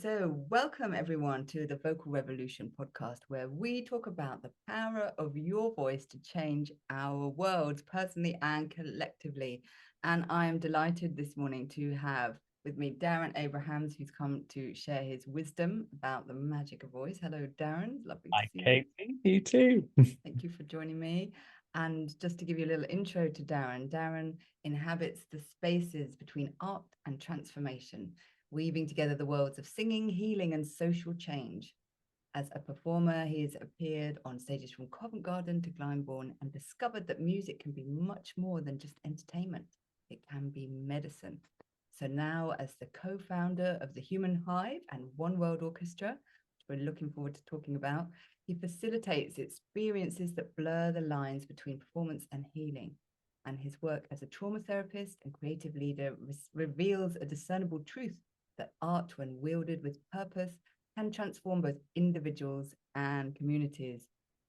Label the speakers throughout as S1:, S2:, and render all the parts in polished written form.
S1: so welcome everyone to the Vocal Revolution podcast, where we talk about the power of your voice to change our world, personally and collectively. And I am delighted this morning to have with me Darren Abrahams, who's come to share his wisdom about the magic of voice. Hello, Darren. Lovely to
S2: Hi,
S1: see you.
S2: Katie. You too.
S1: Thank you for joining me. And just to give you a little intro to Darren, Darren inhabits the spaces between art and transformation, weaving together the worlds of singing, healing, and social change. As a performer, he has appeared on stages from Covent Garden to Glyndebourne and discovered that music can be much more than just entertainment. It can be medicine. So now, as the co-founder of the Human Hive and One World Orchestra, which we're looking forward to talking about, he facilitates experiences that blur the lines between performance and healing. And his work as a trauma therapist and creative leader reveals a discernible truth that art, when wielded with purpose, can transform both individuals and communities.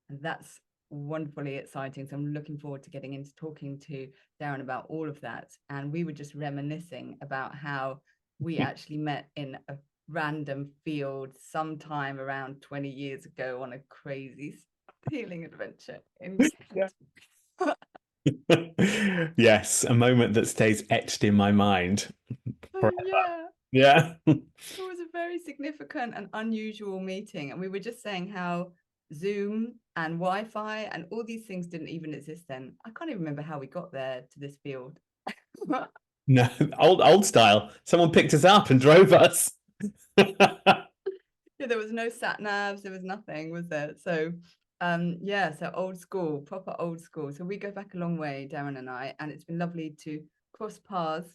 S1: And that's wonderfully exciting. So I'm looking forward to getting into talking to Darren about all of that. And we were just reminiscing about how we actually met in a random field sometime around 20 years ago on a crazy healing adventure.
S2: Yes, a moment that stays etched in my mind forever.
S1: Yeah.
S2: Yeah.
S1: It was a very significant and unusual meeting. And we were just saying how Zoom and Wi-Fi and all these things didn't even exist then. I can't even remember how we got there to this field.
S2: No, old style. Someone picked us up and drove us.
S1: Yeah, there was no sat navs, there was nothing, was there? So yeah, so old school, proper old school. So we go back a long way, Darren and I, and it's been lovely to cross paths.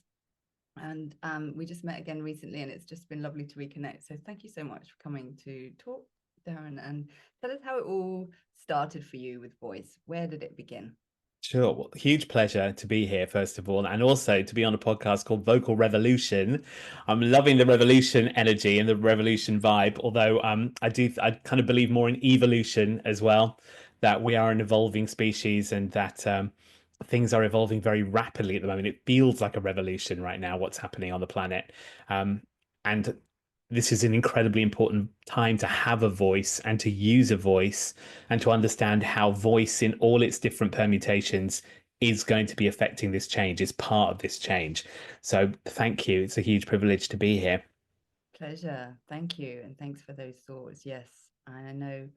S1: And we just met again recently, and it's just been lovely to reconnect. So thank you so much for coming to talk, Darren, and tell us how it all started for you with voice. Where did it begin?
S2: Sure. Well, huge pleasure to be here, first of all, and also to be on a podcast called Vocal Revolution. I'm loving the revolution energy and the revolution vibe, although I kind of believe more in evolution as well, that we are an evolving species and that things are evolving very rapidly at the moment. It feels like a revolution right now, what's happening on the planet. And this is an incredibly important time to have a voice and to use a voice and to understand how voice in all its different permutations is going to be affecting this change, is part of this change. So thank you. It's a huge privilege to be here.
S1: Pleasure. Thank you. And thanks for those thoughts. Yes. I know.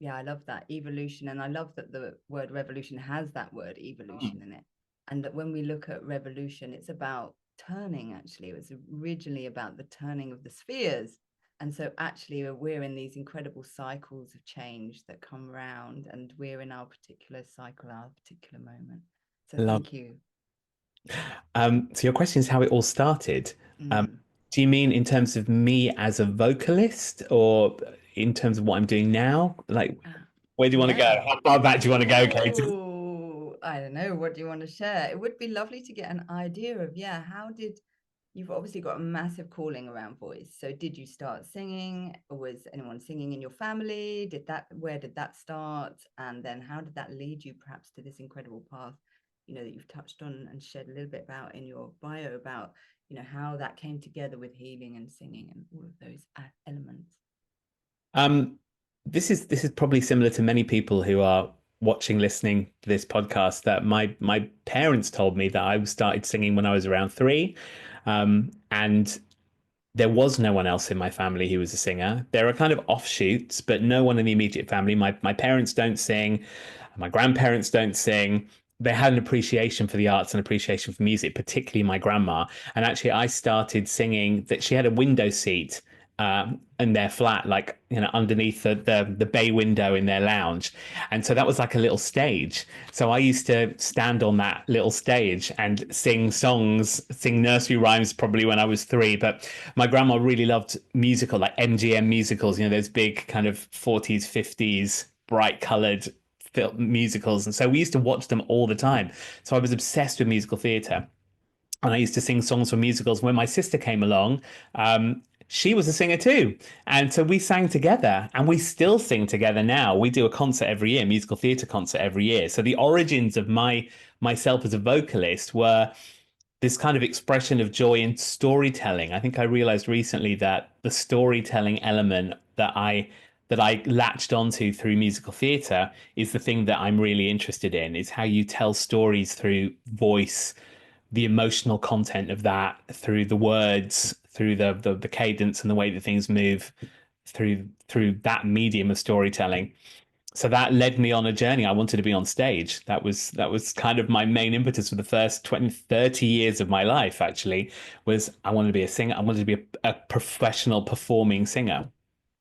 S1: Yeah, I love that evolution. And I love that the word revolution has that word evolution in it. And that when we look at revolution, it's about turning, actually. It was originally about the turning of the spheres. And so actually we're in these incredible cycles of change that come around, and we're in our particular cycle, our particular moment. So
S2: Love.
S1: thank you.
S2: So your question is how it all started.
S1: Mm.
S2: Do you mean in terms of me as a vocalist or in terms of what I'm doing now? Like, where do you want to go?
S1: Yeah.
S2: How far back do you want to go, Kate?
S1: Oh, I don't know. What do you want to share? It would be lovely to get an idea of, yeah, how did you've obviously got a massive calling around voice. So did you start singing, or was anyone singing in your family? Where did that start? And then how did that lead you perhaps to this incredible path, that you've touched on and shared a little bit about in your bio about, how that came together with healing and singing and all of those elements?
S2: Um, this is probably similar to many people who are watching, listening to this podcast. That my parents told me that I started singing when I was around three, and there was no one else in my family who was a singer. There are kind of offshoots, but no one in the immediate family. My parents don't sing, my grandparents don't sing. They had an appreciation for the arts and appreciation for music, particularly my grandma. And actually, I started singing that she had a window seat in their flat, like underneath the bay window in their lounge, and so that was like a little stage. So I used to stand on that little stage and sing songs, sing nursery rhymes, probably when I was three. But my grandma really loved musical, like MGM musicals. Those big kind of 40s, 50s, bright coloured musicals, and so we used to watch them all the time. So I was obsessed with musical theatre. And I used to sing songs for musicals. When my sister came along, she was a singer too. And so we sang together, and we still sing together now. We do a concert every year, musical theatre concert every year. So the origins of myself as a vocalist were this kind of expression of joy in storytelling. I think I realized recently that the storytelling element that I latched onto through musical theatre is the thing that I'm really interested in, is how you tell stories through voice, the emotional content of that, through the words, through the cadence and the way that things move through that medium of storytelling. So that led me on a journey. I wanted to be on stage. That was kind of my main impetus for the first 20, 30 years of my life, actually, was I wanted to be a singer. I wanted to be a professional performing singer.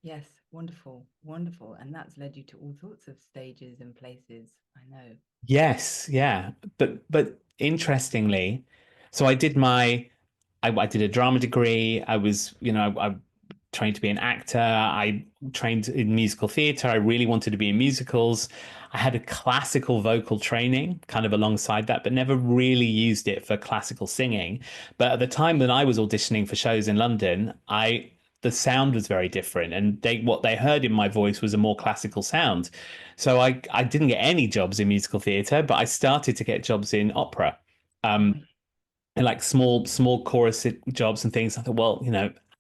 S1: Yes, wonderful, wonderful. And that's led you to all sorts of stages and places. I know.
S2: Yes, yeah. But interestingly, so I did a drama degree. I was, I trained to be an actor. I trained in musical theatre. I really wanted to be in musicals. I had a classical vocal training kind of alongside that, but never really used it for classical singing. But at the time that I was auditioning for shows in London, the sound was very different, and what they heard in my voice was a more classical sound. So I didn't get any jobs in musical theatre, but I started to get jobs in opera. Um,
S1: Right.
S2: and like small chorus jobs and things. I thought, well,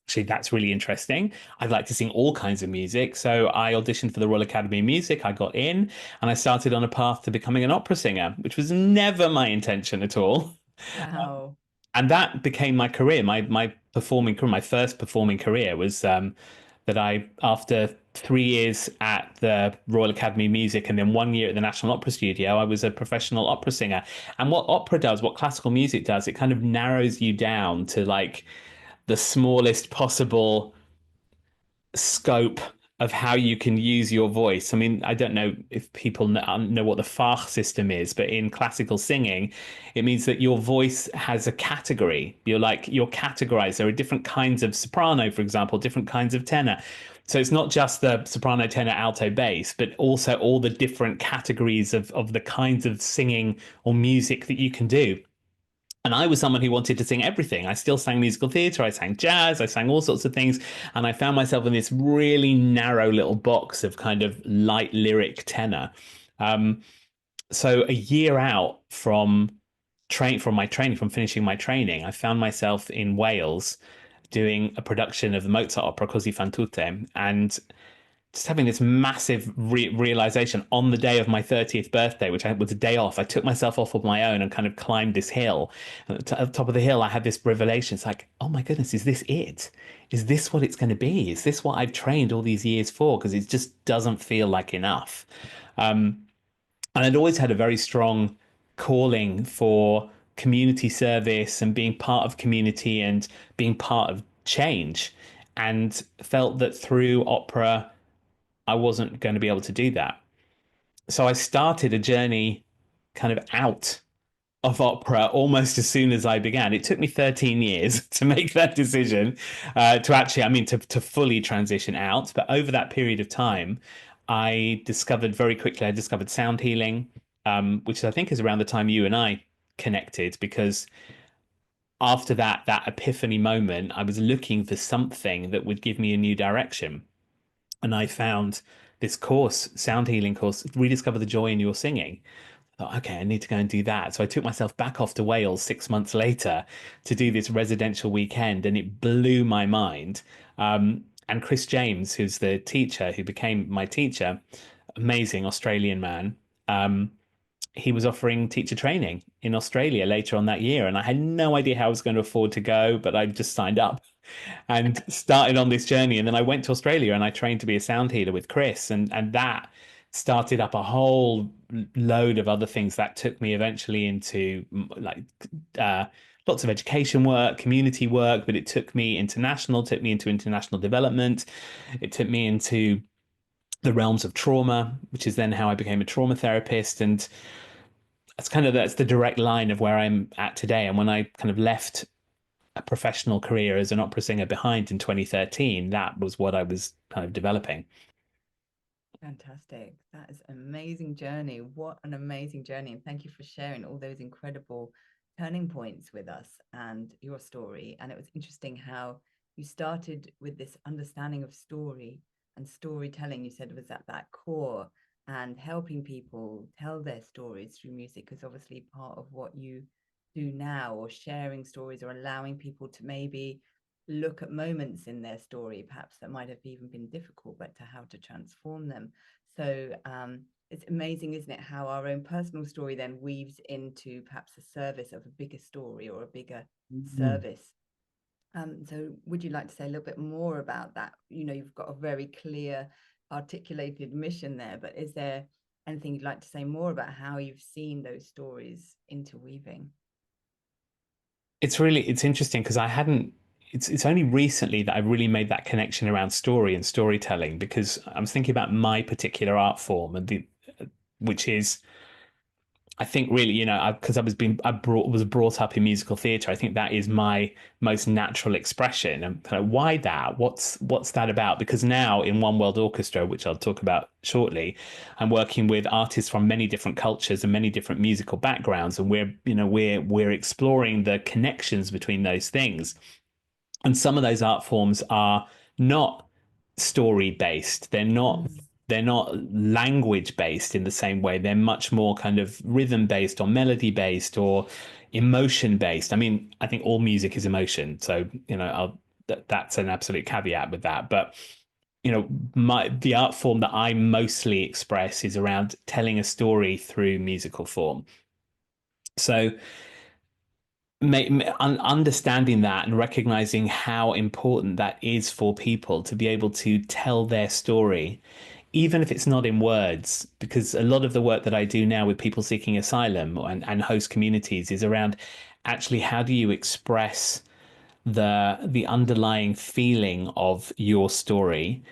S2: actually that's really interesting. I'd like to sing all kinds of music. So I auditioned for the Royal Academy of Music. I got in and I started on a path to becoming an opera singer, which was never my intention at all.
S1: Wow.
S2: And that became my career. My performing career, my first performing career was that I, after 3 years at the Royal Academy of Music and then 1 year at the National Opera Studio, I was a professional opera singer. And what opera does, what classical music does, it kind of narrows you down to like the smallest possible scope of how you can use your voice. I mean, I don't know if people know what the Fach system is, but in classical singing, it means that your voice has a category. You're categorized. There are different kinds of soprano, for example, different kinds of tenor. So it's not just the soprano, tenor, alto, bass, but also all the different categories of the kinds of singing or music that you can do. And I was someone who wanted to sing everything. I still sang musical theatre, I sang jazz, I sang all sorts of things. And I found myself in this really narrow little box of kind of light lyric tenor. Um, so a year out from my training, from finishing my training, I found myself in Wales doing a production of the Mozart opera Così fan tutte. And just having this massive realization on the day of my 30th birthday, which was a day off. I took myself off of my own and kind of climbed this hill. And at the top of the hill, I had this revelation. It's like, oh my goodness, is this it? Is this what it's going to be? Is this what I've trained all these years for? Because it just doesn't feel like enough. Um, and I'd always had a very strong calling for community service and being part of community and being part of change, and felt that through opera, I wasn't going to be able to do that. So I started a journey kind of out of opera almost as soon as I began. It took me 13 years to make that decision, to actually, I mean, to fully transition out. But over that period of time, I discovered sound healing, which I think is around the time you and I connected, because after that epiphany moment, I was looking for something that would give me a new direction. And I found this course, sound healing course, rediscover the joy in your singing. I thought, okay, I need to go and do that. So I took myself back off to Wales 6 months later to do this residential weekend, and it blew my mind. And Chris James, who's the teacher who became my teacher, amazing Australian man. He was offering teacher training in Australia later on that year, and I had no idea how I was going to afford to go, but I just signed up and started on this journey. And then I went to Australia and I trained to be a sound healer with Chris, and that started up a whole load of other things that took me eventually into like uh, lots of education work, community work, but it took me international, took me into international development. It took me into the realms of trauma, which is then how I became a trauma therapist. And that's the direct line of where I'm at today. And when I kind of left a professional career as an opera singer behind in 2013, that was what I was kind of developing.
S1: Fantastic. That is an amazing journey. What an amazing journey. And thank you for sharing all those incredible turning points with us and your story. And it was interesting how you started with this understanding of story, and storytelling, you said, was at that core, and helping people tell their stories through music is obviously part of what you do now, or sharing stories, or allowing people to maybe look at moments in their story perhaps that might have even been difficult, but to how to transform them. So it's amazing, isn't it, how our own personal story then weaves into perhaps a service of a bigger story or a bigger service. So would you like to say a little bit more about that? You know, you've got a very clear articulated mission there, but is there anything you'd like to say more about how you've seen those stories interweaving?
S2: It's interesting because I hadn't it's only recently that I've really made that connection around story and storytelling, because I'm thinking about my particular art form, and the which is, I think, really, because was brought up in musical theatre. I think that is my most natural expression. And kind of, why that? What's that about? Because now in One World Orchestra, which I'll talk about shortly, I'm working with artists from many different cultures and many different musical backgrounds, and we're exploring the connections between those things. And some of those art forms are not story based. They're not language based in the same way. They're much more kind of rhythm based or melody based or emotion based. I mean, I think all music is emotion. So, that's an absolute caveat with that. But, the art form that I mostly express is around telling a story through musical form. So, understanding that and recognizing how important that is for people to be able to tell their story, even if it's not in words, because a lot of the work that I do now with people seeking asylum and host communities is around actually how do you express the underlying feeling of your story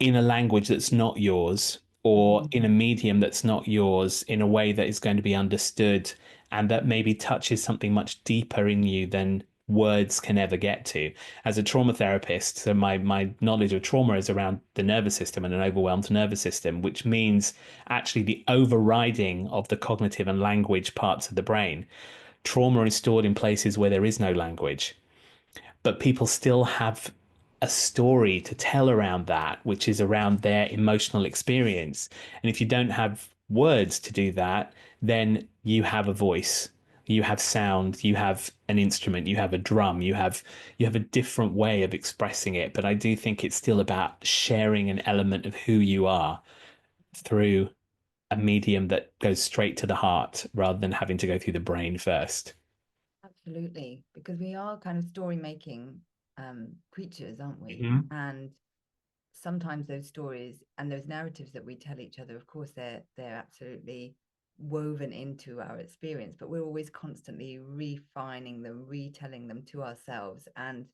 S2: in a language that's not yours, or in a medium that's not yours, in a way that is going to be understood and that maybe touches something much deeper in you than words can ever get to. As a trauma therapist, so my knowledge of trauma is around the nervous system and an overwhelmed nervous system, which means actually the overriding of the cognitive and language parts of the brain. Trauma is stored in places where there is no language, but people still have a story to tell around that, which is around their emotional experience. And if you don't have words to do that, then you have a voice, you have sound, you have an instrument, you have a drum, you have a different way of expressing it. But I do think it's still about sharing an element of who you are through a medium that goes straight to the heart rather than having to go through the brain first.
S1: Absolutely, because we are kind of story making creatures, aren't we?
S2: Mhm.
S1: And sometimes those stories and those narratives that we tell each other, of course, they're absolutely woven into our experience, but we're always constantly refining them, retelling them to ourselves. And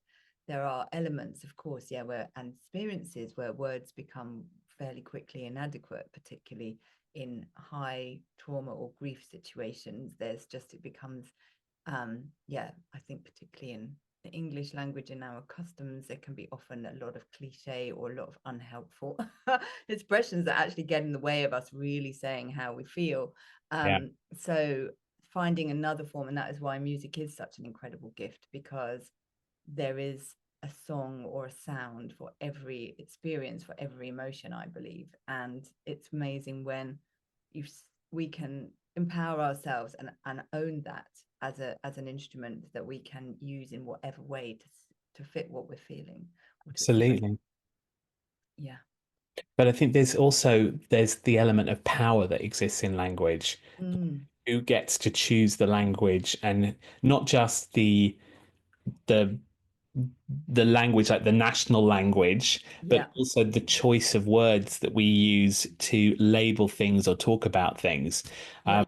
S1: there are elements, of course, yeah, where and experiences where words become fairly quickly inadequate, particularly in high trauma or grief situations. There's just, it becomes yeah, I think particularly in the English language and our customs, there can be often a lot of cliche or a lot of unhelpful expressions that actually get in the way of us really saying how we feel.
S2: Yeah,
S1: So finding another form, and that is why music is such an incredible gift, because there is a song or a sound for every experience, for every emotion, I believe. And it's amazing when you we can empower ourselves and own that as an instrument that we can use in whatever way to fit what we're feeling or to express.
S2: absolutely.
S1: Yeah.
S2: But I think there's the element of power that exists in language. Who gets to choose the language, and not just the the language, like the national language, but
S1: Yeah.
S2: also the choice of words that we use to label things or talk about things.
S1: Yeah.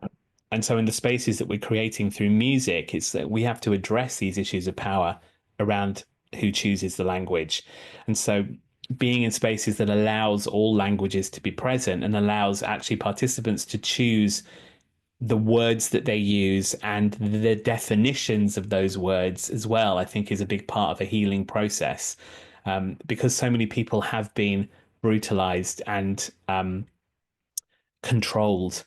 S2: And so, in the spaces that we're creating through music, it's that we have to address these issues of power around who chooses the language. And so, being in spaces that allows all languages to be present and allows actually participants to choose the words that they use and the definitions of those words as well, I think is a big part of a healing process. Because so many people have been brutalized and controlled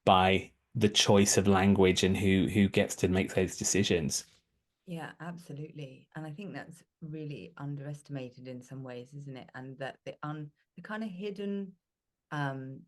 S2: by the choice of language and who gets to make those decisions.
S1: Yeah, absolutely. And I think that's really underestimated in some ways, isn't it? And that the kind of hidden um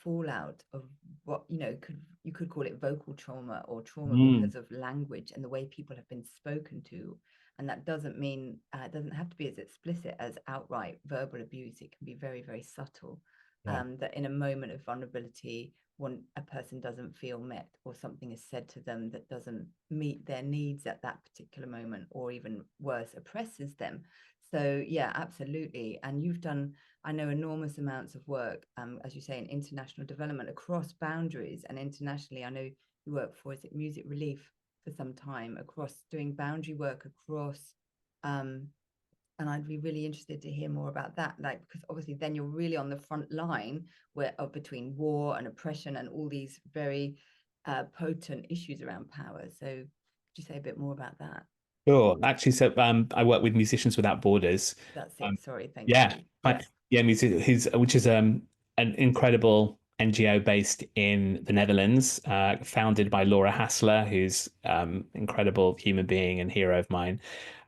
S1: fallout of what, you could call it vocal trauma or trauma
S2: Mm.
S1: because of language and the way people have been spoken to. And that doesn't mean it doesn't have to be as explicit as outright verbal abuse. It can be very, very subtle.
S2: Yeah.
S1: That in a moment of vulnerability, when a person doesn't feel met or something is said to them that doesn't meet their needs at that particular moment, or even worse, oppresses them. So yeah, absolutely. And you've done, I know, enormous amounts of work, as you say, in international development across boundaries and internationally. I know you work for, is it Music Relief, for some time, across doing boundary work across, um, and I'd be really interested to hear more about that, like, because obviously then you're really on the front line where of between war and oppression and all these very potent issues around power. So could you say a bit more about that?
S2: Sure. Actually, so I work with Musicians Without Borders.
S1: That's
S2: Um,
S1: it. Sorry, thank
S2: yeah,
S1: you. Yeah.
S2: yeah, which is an incredible NGO based in the Netherlands, founded by Laura Hassler, who's incredible human being and hero of mine.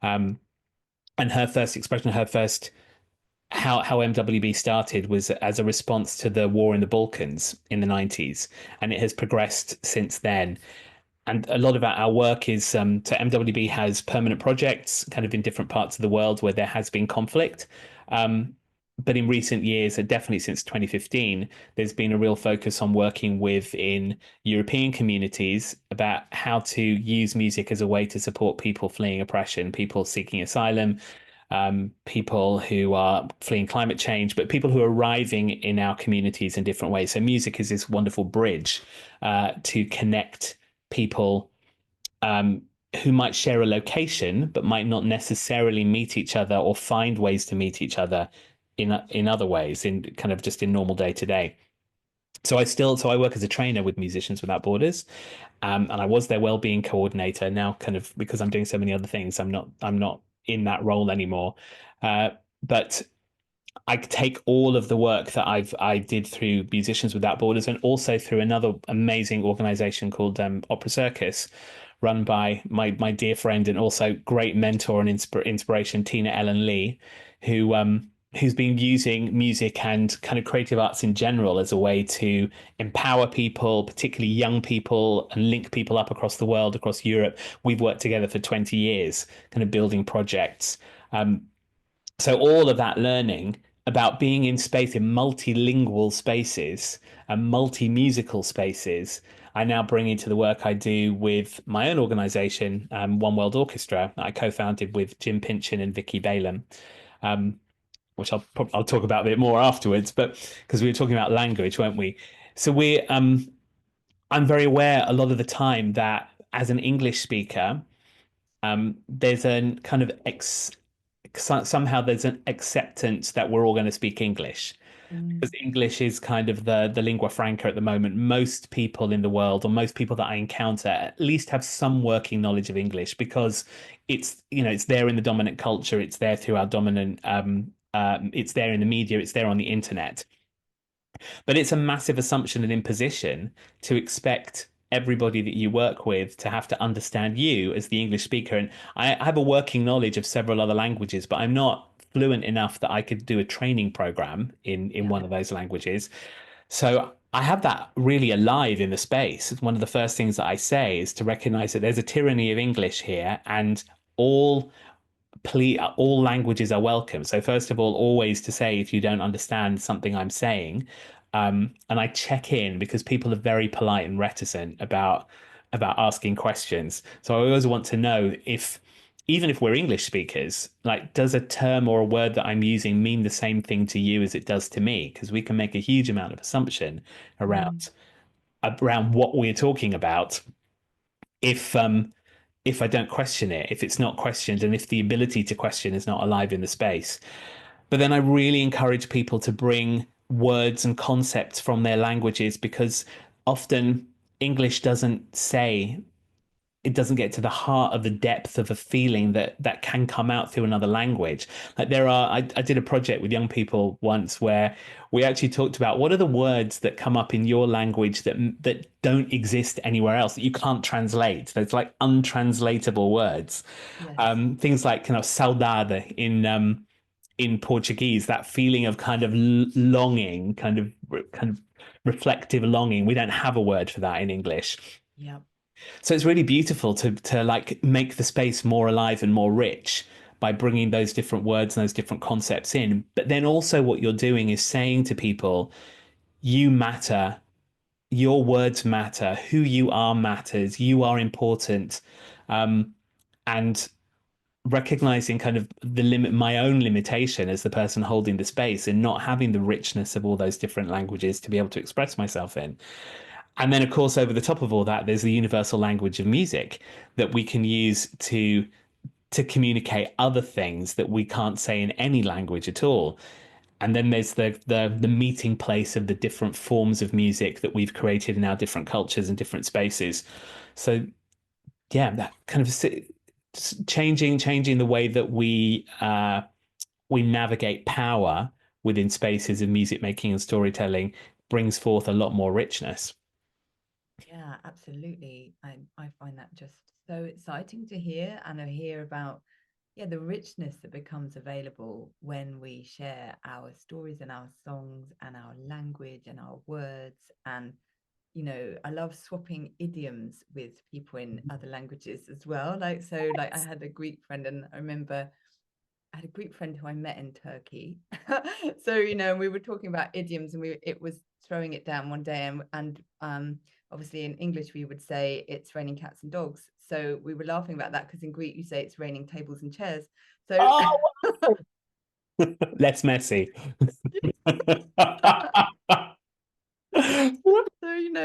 S2: Um, and her first expression, her first how MWB started was as a response to the war in the Balkans in the 90s, and it has progressed since then. And a lot of our work is so MWB has permanent projects kind of in different parts of the world where there has been conflict. Um, but in recent years, and definitely since 2015, there's been a real focus on working within European communities about how to use music as a way to support people fleeing oppression, people seeking asylum, people who are fleeing climate change, but people who are arriving in our communities in different ways. So music is this wonderful bridge to connect people who might share a location but might not necessarily meet each other or find ways to meet each other in other ways, in kind of just in normal day to day. So I work as a trainer with Musicians Without Borders, and I was their well-being coordinator. Now, kind of because I'm doing so many other things, I'm not in that role anymore. But I take all of the work that I did through Musicians Without Borders and also through another amazing organization called Opera Circus, run by my dear friend and also great mentor and inspiration, Tina Ellen Lee, who's been using music and kind of creative arts in general as a way to empower people, particularly young people, and link people up across the world, across Europe. We've worked together for 20 years, kind of building projects. So all of that learning about being in space in multilingual spaces and multi-musical spaces, I now bring into the work I do with my own organization, One World Orchestra, that I co-founded with Jim Pinchin and Vicky Balaam, um, which I'll talk about a bit more afterwards. But because we were talking about language, weren't we? So I'm very aware a lot of the time that as an English speaker, there's a kind of somehow there's an acceptance that we're all going to speak English
S1: Mm,
S2: because English is kind of the lingua franca at the moment. Most people in the world, or most people that I encounter, at least have some working knowledge of English because it's there in the dominant culture, it's there through our dominant, it's there in the media, it's there on the internet. But it's a massive assumption and imposition to expect everybody that you work with to have to understand you as the English speaker. And I have a working knowledge of several other languages, but I'm not fluent enough that I could do a training program in
S1: yeah.
S2: one of those languages. So I have that really alive in the space. One of the first things that I say is to recognize that there's a tyranny of English here, and all all languages are welcome. So first of all, always to say if you don't understand something I'm saying, and I check in because people are very polite and reticent about asking questions. So I always want to know if even if we're English speakers, like does a term or a word that I'm using mean the same thing to you as it does to me? Because we can make a huge amount of assumption
S1: Mm,
S2: around what we're talking about if if I don't question it, if it's not questioned, and if the ability to question is not alive in the space. But then I really encourage people to bring words and concepts from their languages because often English doesn't say it doesn't get to the heart of the depth of a feeling that can come out through another language. Like I did a project with young people once where we actually talked about what are the words that come up in your language that don't exist anywhere else that you can't translate. There's like untranslatable words.
S1: yes.
S2: Things like kind of saudade in Portuguese, that feeling of kind of longing, kind of reflective longing. We don't have a word for that in English.
S1: Yeah.
S2: So it's really beautiful to like make the space more alive and more rich by bringing those different words and those different concepts in. But then also what you're doing is saying to people, you matter, your words matter, who you are matters, you are important. Um, and recognizing kind of the limit, my own limitation as the person holding the space and not having the richness of all those different languages to be able to express myself in. And then, of course, over the top of all that, there's the universal language of music that we can use to communicate other things that we can't say in any language at all. And then there's the meeting place of the different forms of music that we've created in our different cultures and different spaces. So yeah, that kind of changing the way that we navigate power within spaces of music making and storytelling brings forth a lot more richness.
S1: Yeah, absolutely. I find that just so exciting to hear, and I hear about, yeah, the richness that becomes available when we share our stories and our songs and our language and our words. And I love swapping idioms with people in other languages as well. Like, so like I had a Greek friend, and I remember I had a Greek friend who I met in Turkey. So, we were talking about idioms, and it was throwing it down one day, and obviously in English we would say it's raining cats and dogs. So we were laughing about that because in Greek you say it's raining tables and chairs. So
S2: Oh, less messy.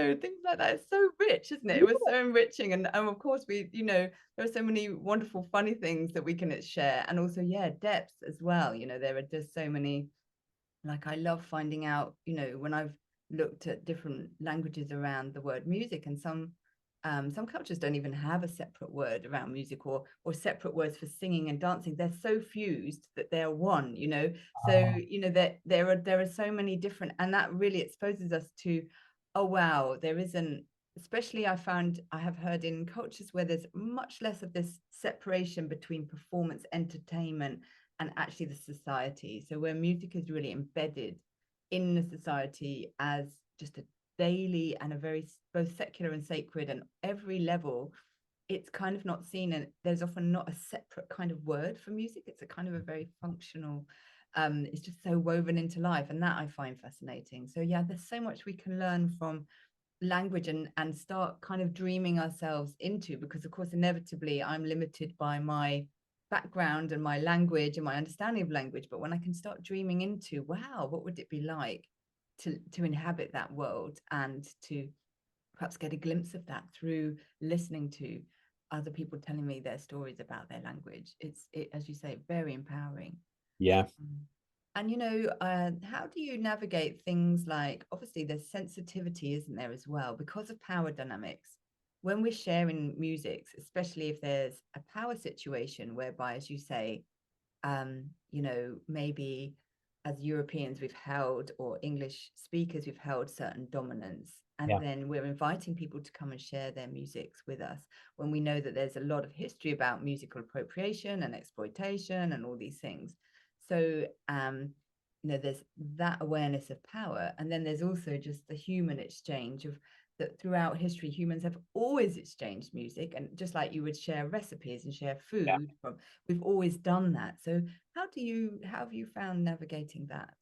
S1: so things like that, it's so rich, isn't it? It was so enriching, and of course there are so many wonderful funny things that we can share, and also, yeah, depth as well. There are just so many, like, I love finding out, when I've looked at different languages around the word music, and some cultures don't even have a separate word around music, or separate words for singing and dancing. They're so fused that they're one. So that there are so many different, and that really exposes us to, oh wow, there isn't, especially I have heard in cultures where there's much less of this separation between performance, entertainment, and actually the society. So where music is really embedded in the society as just a daily and a very both secular and sacred, and every level, it's kind of not seen, and there's often not a separate kind of word for music. It's a kind of a very functional, it's just so woven into life, and that I find fascinating. So yeah, there's so much we can learn from language, and start kind of dreaming ourselves into, because of course inevitably I'm limited by my background and my language and my understanding of language. But when I can start dreaming into, wow, what would it be like to inhabit that world, and to perhaps get a glimpse of that through listening to other people telling me their stories about their language, as you say, very empowering.
S2: Yeah.
S1: And how do you navigate things like, obviously there's sensitivity, isn't there, as well, because of power dynamics when we're sharing music, especially if there's a power situation whereby, as you say, maybe as Europeans we've held, or English speakers, we've held certain dominance, and
S2: Yeah.
S1: then we're inviting people to come and share their musics with us, when we know that there's a lot of history about musical appropriation and exploitation and all these things. So there's that awareness of power, and then there's also just the human exchange of that. Throughout history, humans have always exchanged music, and just like you would share recipes and share
S2: Yeah.
S1: food from, we've always done that. So how have you found navigating that?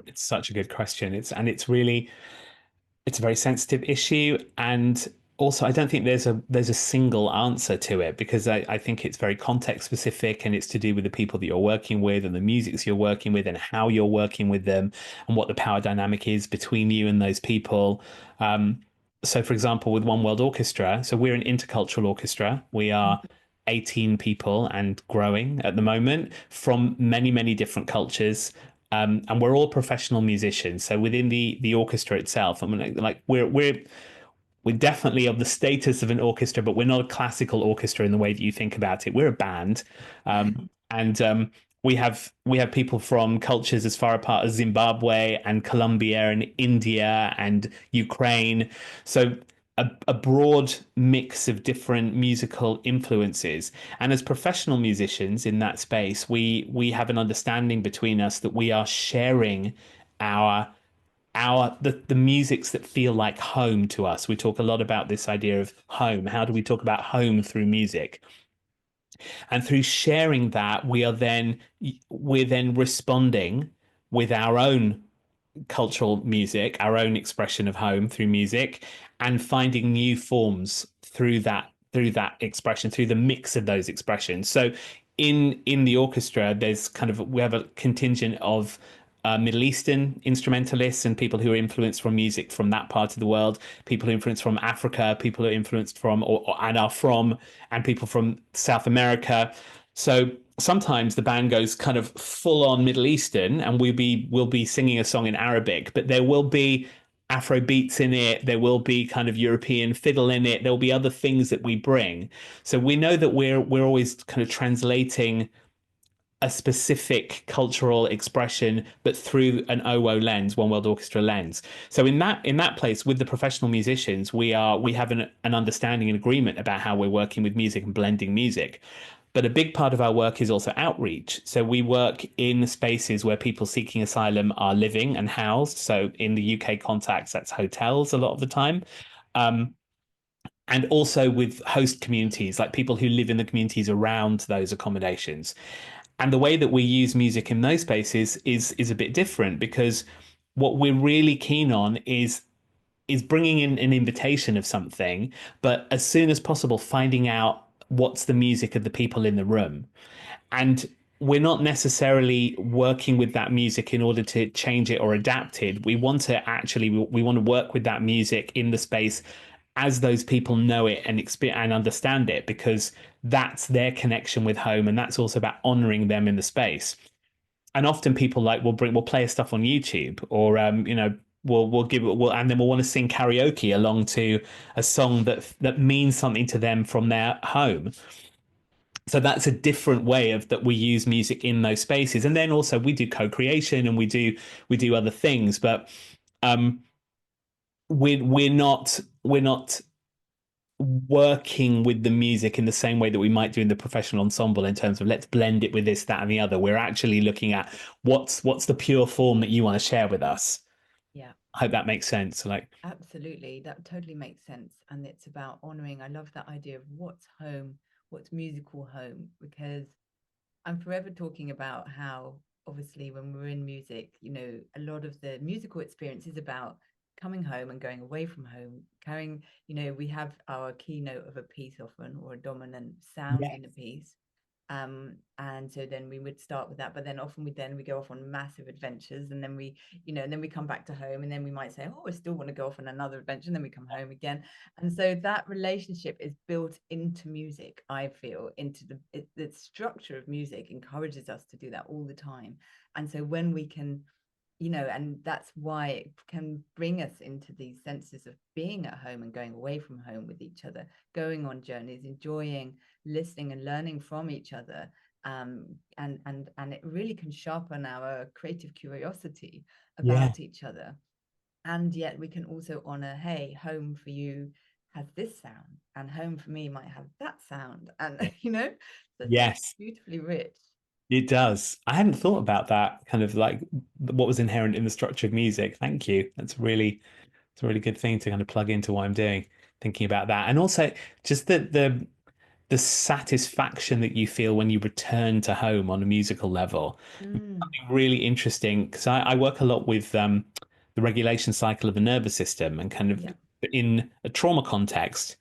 S2: It's such a good question. It's a very sensitive issue, and also I don't think there's a single answer to it, because I think it's very context specific, and it's to do with the people that you're working with and the musics you're working with and how you're working with them and what the power dynamic is between you and those people. So for example, with One World Orchestra, so we're an intercultural orchestra. We are 18 people and growing at the moment from many, many different cultures. And we're all professional musicians. So within the orchestra itself, I mean, like we're definitely of the status of an orchestra, but we're not a classical orchestra in the way that you think about it. We're a band, and we have people from cultures as far apart as Zimbabwe and Colombia and India and Ukraine. So a broad mix of different musical influences. And as professional musicians in that space, we have an understanding between us that we are sharing our the musics that feel like home to us. We talk a lot about this idea of home. How do we talk about home through music? And through sharing that, we're then responding with our own cultural music, our own expression of home through music, and finding new forms through that expression, through the mix of those expressions. So in the orchestra, there's kind of we have a contingent of Middle Eastern instrumentalists and people who are influenced from music from that part of the world, people who are influenced from Africa, people who are influenced from and are from, and people from South America. So sometimes the band goes kind of full on Middle Eastern, and we'll be singing a song in Arabic, but there will be Afro beats in it. There will be kind of European fiddle in it. There will be other things that we bring. So we know that we're always kind of translating a specific cultural expression, but through an OO lens, One World Orchestra lens. So in that place with the professional musicians, we have an understanding and agreement about how we're working with music and blending music. But a big part of our work is also outreach. So we work in spaces where people seeking asylum are living and housed. So in the UK context, that's hotels a lot of the time. Um, and also with host communities, like people who live in the communities around those accommodations. And the way that we use music in those spaces is a bit different because what we're really keen on is bringing in an invitation of something, but as soon as possible, finding out what's the music of the people in the room. And we're not necessarily working with that music in order to change it or adapt it. We want to work with that music in the space as those people know it and experience and understand it, because that's their connection with home, and that's also about honoring them in the space. And often people like we'll play stuff on YouTube, or and then we'll want to sing karaoke along to a song that means something to them from their home. So that's a different way of that we use music in those spaces. And then also we do co-creation and we do other things, but um we're not working with the music in the same way that we might do in the professional ensemble in terms of let's blend it with this, that, and the other. We're actually looking at what's the pure form that you want to share with us.
S1: Yeah.
S2: I hope that makes sense. Like,
S1: Absolutely. That totally makes sense. And it's about honoring. I love that idea of what's home, what's musical home, because I'm forever talking about how obviously when we're in music, a lot of the musical experience is about coming home and going away from home, carrying, we have our keynote of a piece often, or a dominant sound
S2: yes.
S1: in a piece. And so then we would start with that, but then often we go off on massive adventures, and then and then we come back to home, and then we might say, oh, I still want to go off on another adventure, and then we come home again. And so that relationship is built into music. I feel into the structure of music encourages us to do that all the time. And so when we can, and that's why it can bring us into these senses of being at home and going away from home with each other, going on journeys, enjoying listening and learning from each other. And it really can sharpen our creative curiosity
S2: Yeah.
S1: about each other. And yet we can also honor, hey, home for you has this sound, and home for me might have that sound. And so it's
S2: Yes.
S1: beautifully rich.
S2: It does. I hadn't thought about that kind of like what was inherent in the structure of music. Thank you. It's a really good thing to kind of plug into what I'm doing, thinking about that. And also just the satisfaction that you feel when you return to home on a musical level.
S1: Mm,
S2: Something really interesting because I work a lot with the regulation cycle of the nervous system, and kind of
S1: yeah.
S2: in a trauma context,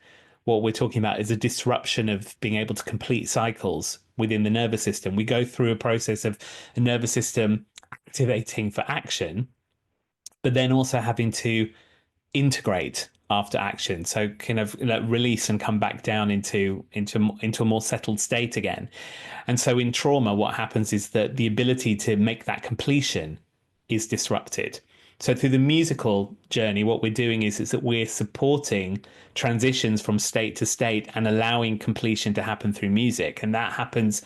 S2: what we're talking about is a disruption of being able to complete cycles within the nervous system. We go through a process of the nervous system activating for action, but then also having to integrate after action, so kind of release and come back down into a more settled state again. And so in trauma, what happens is that the ability to make that completion is disrupted. So through the musical journey, what we're doing is that we're supporting transitions from state to state and allowing completion to happen through music. And that happens,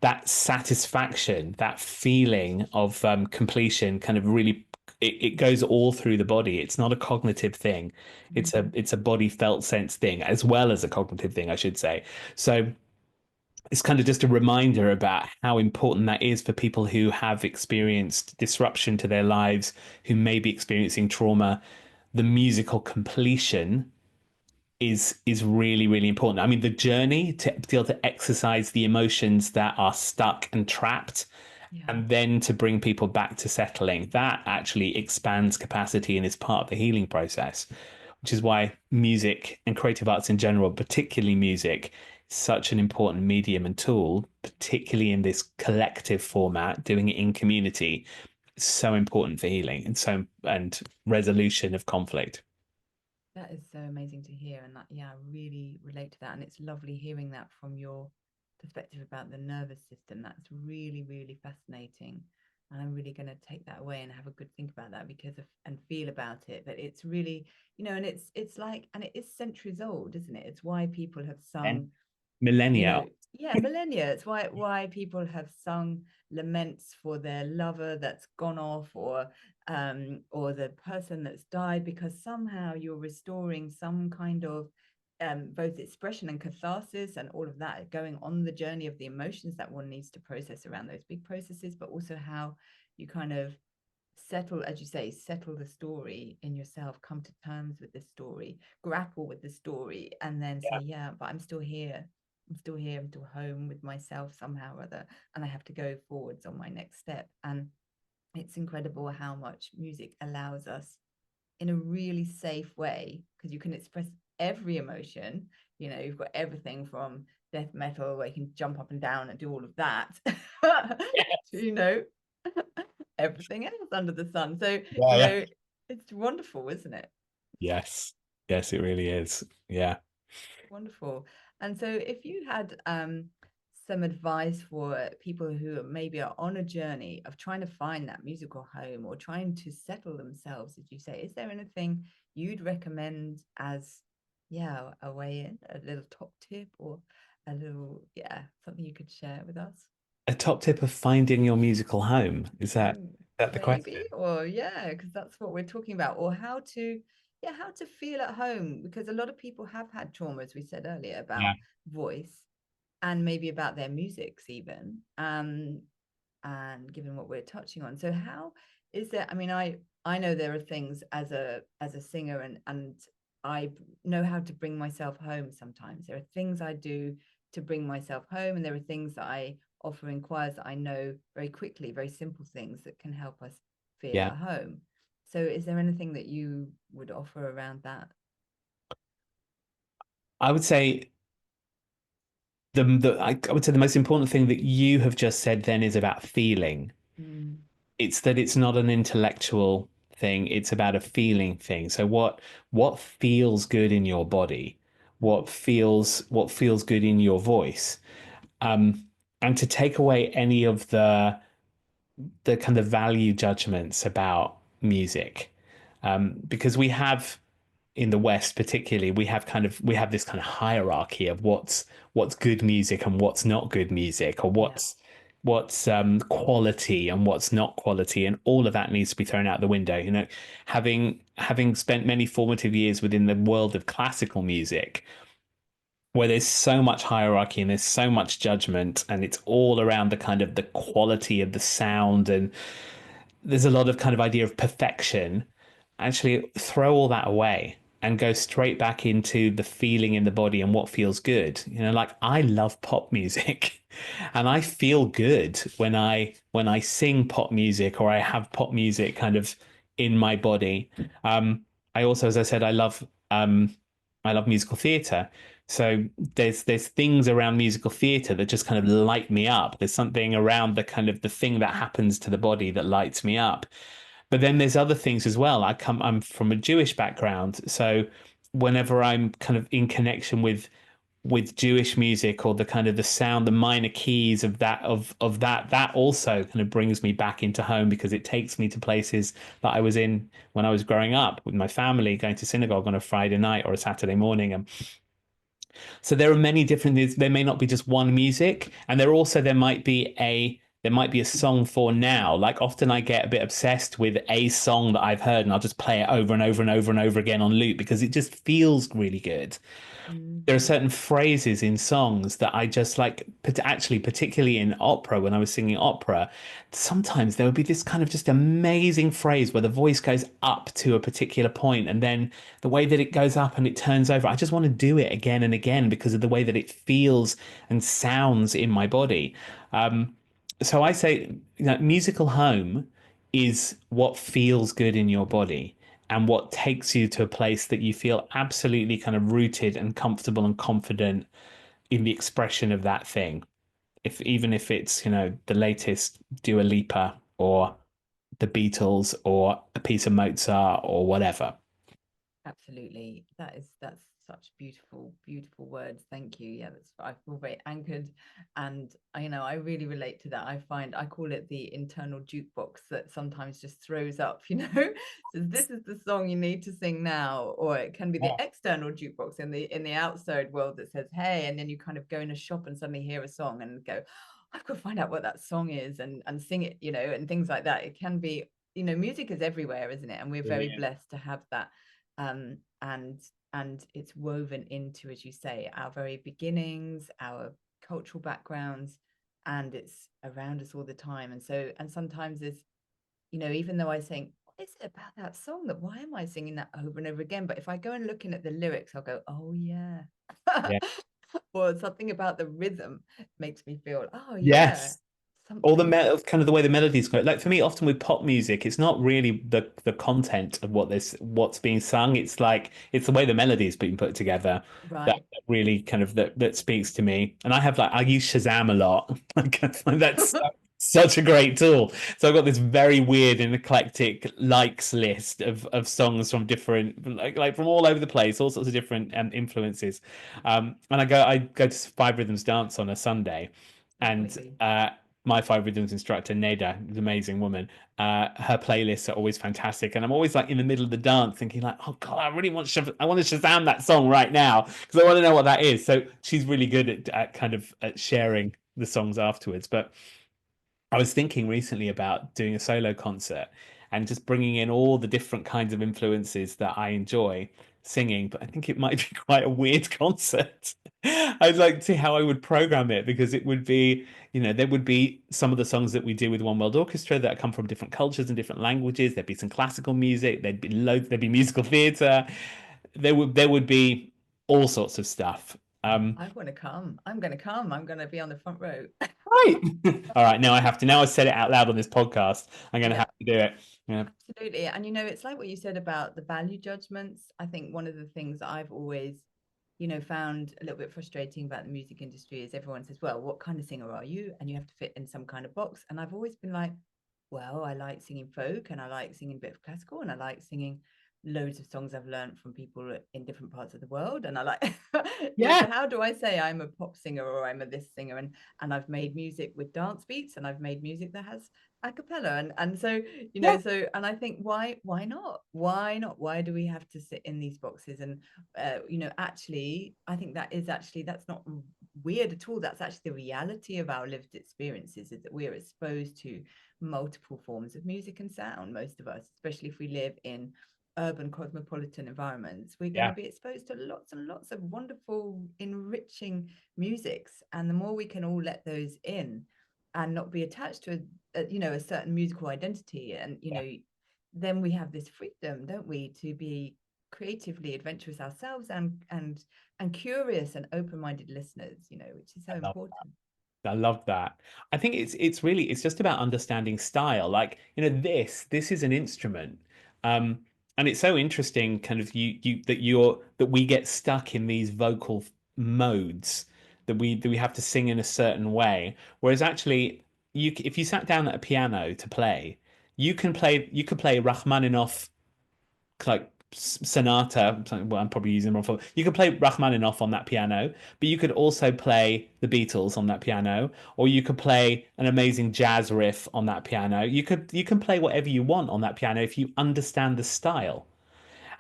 S2: that satisfaction, that feeling of completion kind of really it goes all through the body. It's not a cognitive thing. It's a body felt sense thing as well as a cognitive thing, I should say. So it's kind of just a reminder about how important that is for people who have experienced disruption to their lives, who may be experiencing trauma. The musical completion is really, really important. I mean, the journey to be able to exercise the emotions that are stuck and trapped,
S1: Yeah.
S2: and then to bring people back to settling, that actually expands capacity and is part of the healing process, which is why music and creative arts in general, particularly music, is such an important medium and tool, particularly in this collective format, doing it in community. It's so important for healing and resolution of conflict.
S1: That is so amazing to hear. And that, yeah, I really relate to that. And it's lovely hearing that from your perspective about the nervous system. That's really, really fascinating. And I'm really going to take that away and have a good think about that because of and feel about it. But it's really, and it's like, and it is centuries old, isn't it? It's why people have
S2: And
S1: sung,
S2: millennia.
S1: yeah, millennia. It's why people have sung laments for their lover that's gone off, or the person that's died, because somehow you're restoring some kind of both expression and catharsis and all of that, going on the journey of the emotions that one needs to process around those big processes, but also how you kind of settle, as you say, settle the story in yourself, come to terms with the story, grapple with the story, and then say,
S2: Yeah.
S1: yeah, but I'm still here. I'm still here. I'm still home with myself somehow or other, and I have to go forwards on my next step. And it's incredible how much music allows us in a really safe way, because you can express every emotion. You've got everything from death metal where you can jump up and down and do all of that to, everything else under the sun. So,
S2: Yeah, yeah.
S1: it's wonderful, isn't it?
S2: Yes. Yes, it really is. Yeah.
S1: Wonderful. And so, if you had some advice for people who maybe are on a journey of trying to find that musical home or trying to settle themselves, as you say, is there anything you'd recommend as, yeah, a way in, a little top tip or a little, yeah, something you could share with us?
S2: A top tip of finding your musical home. Is that the
S1: Maybe,
S2: question?
S1: or yeah, because that's what we're talking about, or how to, yeah, how to feel at home, because a lot of people have had trauma, as we said earlier,
S2: Yeah.
S1: about voice and maybe about their musics even, and given what we're touching on. So how is there, I mean, I know there are things as a singer, and I know how to bring myself home. Sometimes there are things I do to bring myself home, and there are things that I offer in choirs that I know very quickly, very simple things that can help us feel
S2: Yeah.
S1: at home. So is there anything that you would offer around that?
S2: I would say I would say the most important thing that you have just said then is about feeling.
S1: Mm,
S2: It's that it's not an intellectual thing, it's about a feeling thing. So what feels good in your body?
S1: mm,
S2: What feels good in your voice? Um, and to take away any of the kind of value judgments about music, because we have in the West, particularly, we have this kind of hierarchy of what's good music and what's not good music, or
S1: yeah,
S2: what's quality and what's not quality, and all of that needs to be thrown out the window. Having spent many formative years within the world of classical music, where there's so much hierarchy and there's so much judgment, and it's all around the kind of the quality of the sound, and there's a lot of kind of idea of perfection. Actually, throw all that away and go straight back into the feeling in the body and what feels good. Like I love pop music and I feel good when I sing pop music or I have pop music kind of in my body. I also, as I said, I love musical theatre. So there's things around musical theatre that just kind of light me up. There's something around the kind of the thing that happens to the body that lights me up. But then there's other things as well. I'm from a Jewish background, so whenever I'm kind of in connection with Jewish music or the kind of the sound, the minor keys of that also kind of brings me back into home, because it takes me to places that I was in when I was growing up with my family, going to synagogue on a Friday night or a Saturday morning. And so there are many different, there may not be just one music, and there might be there might be a song for now. Like often I get a bit obsessed with a song that I've heard and I'll just play it over and over and over and over again on loop because it just feels really good. There are
S1: Mm.
S2: certain phrases in songs that I just like, actually, particularly in opera, when I was singing opera, sometimes there would be this kind of just amazing phrase where the voice goes up to a particular point, and then the way that it goes up and it turns over, I just want to do it again and again because of the way that it feels and sounds in my body. Um, so I say, musical home is what feels good in your body and what takes you to a place that you feel absolutely kind of rooted and comfortable and confident in the expression of that thing. If even if it's, the latest Dua Lipa or the Beatles or a piece of Mozart or whatever.
S1: Absolutely. That's such beautiful, beautiful words. Thank you. Yeah, that's I feel very anchored. And I really relate to that. I call it the internal jukebox that sometimes just throws up, says this is the song you need to sing now. Or it can be the
S2: Yeah.
S1: external jukebox in the outside world that says, hey, and then you kind of go in a shop and suddenly hear a song and go, I've got to find out what that song is and sing it, and things like that. It can be, music is everywhere, isn't it? And we're very
S2: Brilliant.
S1: blessed to have that, um, and it's woven into, as you say, our very beginnings, our cultural backgrounds, and it's around us all the time. And sometimes there's, even though I think, what is it about that song that why am I singing that over and over again? But if I go and looking at the lyrics, I'll go, oh yeah.
S2: Yeah.
S1: Or something about the rhythm makes me feel, oh yeah,
S2: Yes. All the
S1: something.
S2: kind of the way the melodies go. Like for me, often with pop music, it's not really the content of what's being sung. It's like it's the way the melodies being put together that
S1: Right.
S2: really kind of that speaks to me. And I use Shazam a lot. Like I find that's such a great tool. So I've got this very weird and eclectic likes list of songs from different like from all over the place, all sorts of different influences. And I go to Five Rhythms Dance on a Sunday,
S1: Got
S2: and
S1: you.
S2: my Five Rhythms instructor, Neda, an amazing woman, her playlists are always fantastic. And I'm always like in the middle of the dance thinking like, oh God, I want to Shazam that song right now because I want to know what that is. So she's really good at kind of at sharing the songs afterwards. But I was thinking recently about doing a solo concert and just bringing in all the different kinds of influences that I enjoy singing, but I think it might be quite a weird concert. I'd like to see how I would program it because it would be, there would be some of the songs that we do with One World Orchestra that come from different cultures and different languages. There'd be some classical music, there'd be musical theatre. There would be all sorts of stuff.
S1: I want to come. I'm going to come. I'm going to be on the front row.
S2: Right. All right. Now I have to. Now I said it out loud on this podcast. I'm going to
S1: Yeah.
S2: have to do it. Yeah.
S1: Absolutely. And it's like what you said about the value judgments. I think one of the things that I've always, found a little bit frustrating about the music industry is everyone says, well, what kind of singer are you? And you have to fit in some kind of box. And I've always been like, well, I like singing folk and I like singing a bit of classical and I like singing loads of songs I've learned from people in different parts of the world. And I like, so
S2: Yeah.
S1: how do I say I'm a pop singer or I'm a this singer? And I've made music with dance beats and I've made music that has a cappella. And so,
S2: Yeah.
S1: and I think why not? Why not? Why do we have to sit in these boxes? And, actually, I think that's not weird at all. That's actually the reality of our lived experiences is that we are exposed to multiple forms of music and sound, most of us, especially if we live in urban cosmopolitan environments. We're going to
S2: Yeah.
S1: be exposed to lots and lots of wonderful enriching musics, and the more we can all let those in and not be attached to a certain musical identity, and then we have this freedom, don't we, to be creatively adventurous ourselves and curious and open-minded listeners, which is so
S2: I love
S1: important.
S2: I love that. I think it's just about understanding style. Like, this is an instrument. Um, and it's so interesting kind of that we get stuck in these vocal modes that we have to sing in a certain way. Whereas actually if you sat down at a piano to play, you could play Rachmaninoff like sonata. Well, I'm probably using the wrong for. You could play Rachmaninoff on that piano, but you could also play the Beatles on that piano, or you could play an amazing jazz riff on that piano. You can play whatever you want on that piano if you understand the style.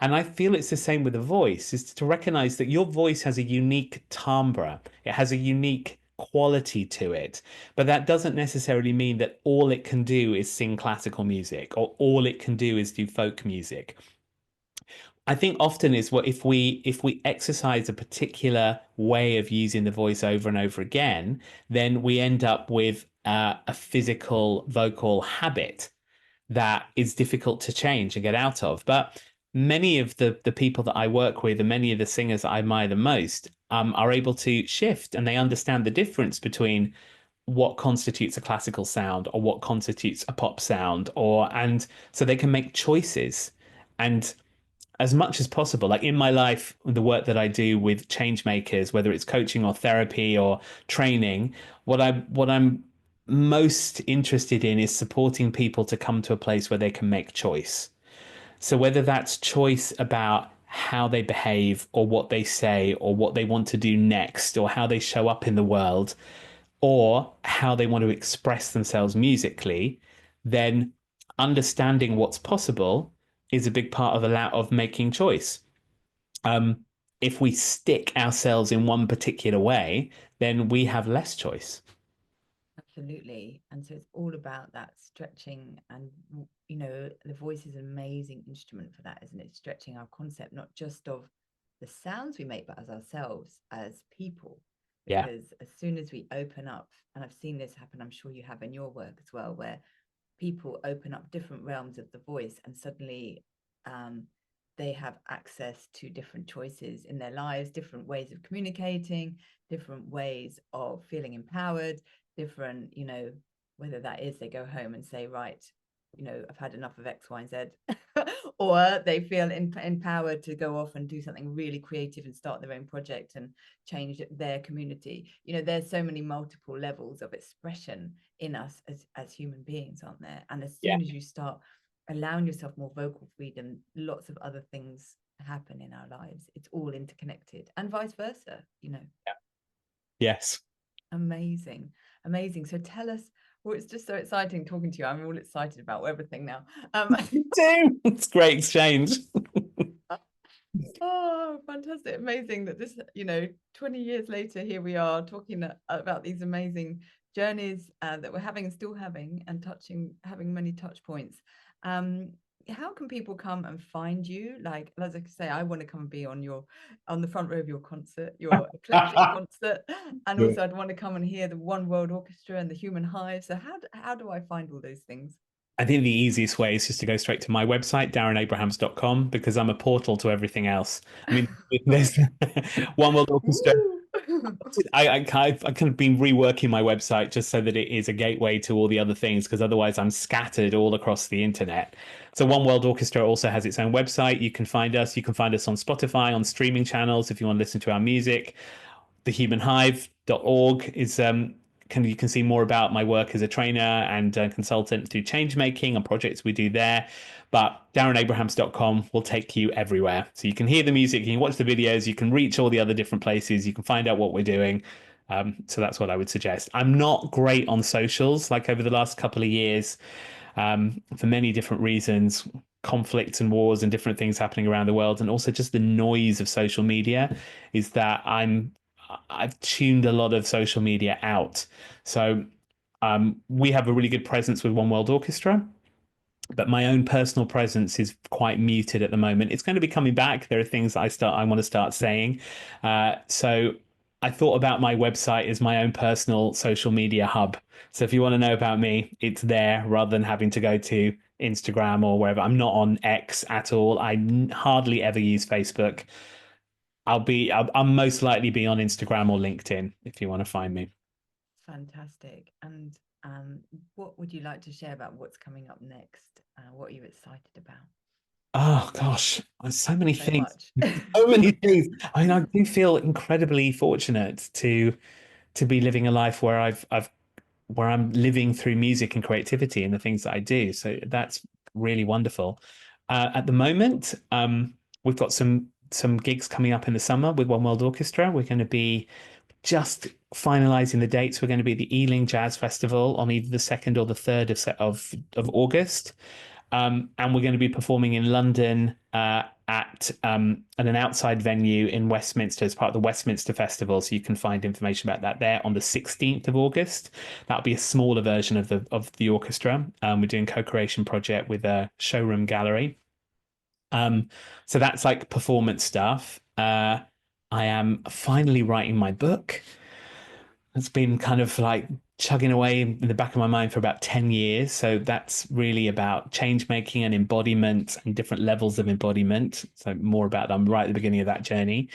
S2: And I feel it's the same with the voice, is to recognize that your voice has a unique timbre. It has a unique quality to it. But that doesn't necessarily mean that all it can do is sing classical music or all it can do is do folk music. I think often is what if we exercise a particular way of using the voice over and over again, then we end up with a physical vocal habit that is difficult to change and get out of. But many of the people that I work with and many of the singers that I admire the most are able to shift and they understand the difference between what constitutes a classical sound or what constitutes a pop sound or and so they can make choices and as much as possible. Like in my life, the work that I do with change makers, whether it's coaching or therapy or training, what I'm most interested in is supporting people to come to a place where they can make choice. So whether that's choice about how they behave or what they say or what they want to do next or how they show up in the world or how they want to express themselves musically, then understanding what's possible is a big part of making choice. Um, if we stick ourselves in one particular way, then we have less choice.
S1: Absolutely. And so it's all about that stretching. And, you know, the voice is an amazing instrument for that, isn't it? Stretching our concept, not just of the sounds we make, but as ourselves, as people.
S2: Yeah.
S1: Because as soon as we open up, and I've seen this happen, I'm sure you have in your work as well, where people open up different realms of the voice and suddenly they have access to different choices in their lives, different ways of communicating, different ways of feeling empowered, different, you know, whether that is they go home and say, right, you know, I've had enough of X, Y, and Z, or they feel empowered to go off and do something really creative and start their own project and change their community. You know, there's so many multiple levels of expression in us as human beings, aren't there? And as
S2: Yeah.
S1: soon as you start allowing yourself more vocal freedom, lots of other things happen in our lives. It's all interconnected and vice versa, you know.
S2: Yeah. Yes.
S1: Amazing. Amazing. So tell us, well, it's just so exciting talking to you. I'm all excited about everything now.
S2: Do. It's great exchange.
S1: Oh, fantastic. Amazing that this, you know, 20 years later, here we are talking about these amazing journeys that we're having and still having and having many touch points. How can people come and find you? Like, as I say, I want to come and be on the front row of your concert, your eclectic concert. And also I'd want to come and hear the One World Orchestra and the Human Hive. So how do I find all those things?
S2: I think the easiest way is just to go straight to my website, darrenabrahams.com, because I'm a portal to everything else. I mean, there's One World Orchestra. I kind of been reworking my website just so that it is a gateway to all the other things, because otherwise I'm scattered all across the internet. So One World Orchestra also has its own website. You can find us. You can find us on Spotify, on streaming channels if you want to listen to our music. Thehumanhive.org is you can see more about my work as a trainer and consultant through change making and projects we do there. But darrenabrahams.com will take you everywhere. So you can hear the music, you can watch the videos, you can reach all the other different places, you can find out what we're doing. So that's what I would suggest. I'm not great on socials, like over the last couple of years, for many different reasons, conflicts and wars and different things happening around the world, and also just the noise of social media is that I've tuned a lot of social media out. So we have a really good presence with One World Orchestra, but my own personal presence is quite muted at the moment. It's going to be coming back. There are things I want to start saying. So I thought about my website as my own personal social media hub. So if you want to know about me, it's there rather than having to go to Instagram or wherever. I'm not on X at all. I hardly ever use Facebook. I'll most likely be on Instagram or LinkedIn if you want to find me.
S1: Fantastic. And what would you like to share about what's coming up next? What are you excited about?
S2: Oh gosh, so many
S1: So
S2: things.
S1: much.
S2: So many things. I mean, I do feel incredibly fortunate to be living a life where where I'm living through music and creativity and the things that I do. So that's really wonderful. At the moment, we've got some gigs coming up in the summer with One World Orchestra. We're going to be just finalizing the dates. We're going to be at the Ealing Jazz Festival on either the 2nd or the 3rd of August. And we're going to be performing in London at an outside venue in Westminster as part of the Westminster Festival. So you can find information about that there on the 16th of August. That'll be a smaller version of the orchestra. We're doing co-creation project with a showroom gallery. So that's like performance stuff. I am finally writing my book. It's been kind of like chugging away in the back of my mind for about 10 years. So that's really about change making and embodiment and different levels of embodiment. So more about I'm right at the beginning of that journey.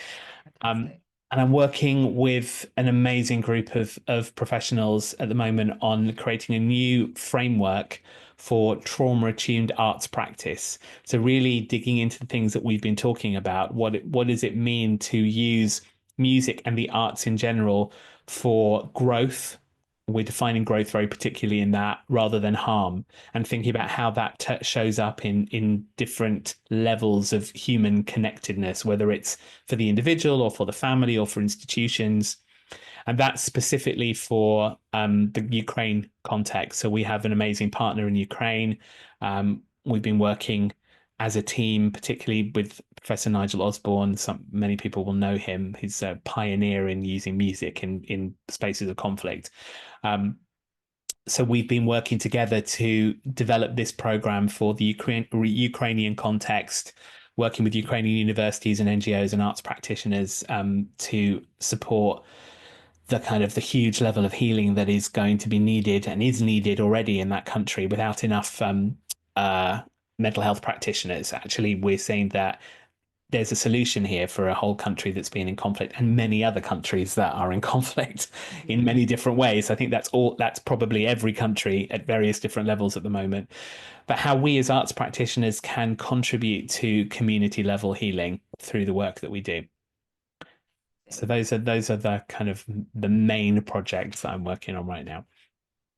S2: Um,
S1: Fantastic.
S2: and I'm working with an amazing group of professionals at the moment on creating a new framework for trauma attuned arts practice. So really digging into the things that we've been talking about. What does it mean to use music and the arts in general for growth? We're defining growth very particularly in that rather than harm, and thinking about how that shows up in different levels of human connectedness, whether it's for the individual or for the family or for institutions. And that's specifically for the Ukraine context. So we have an amazing partner in Ukraine. We've been working as a team, particularly with Professor Nigel Osborne. Many people will know him. He's a pioneer in using music in spaces of conflict. So we've been working together to develop this program for the Ukrainian context, working with Ukrainian universities and NGOs and arts practitioners to support the kind of the huge level of healing that is going to be needed and is needed already in that country without enough mental health practitioners. Actually, we're saying that there's a solution here for a whole country that's been in conflict and many other countries that are in conflict in
S1: Yeah.
S2: many different ways. I think that's probably every country at various different levels at the moment. But how we as arts practitioners can contribute to community level healing through the work that we do. So those are the kind of the main projects that I'm working on right now.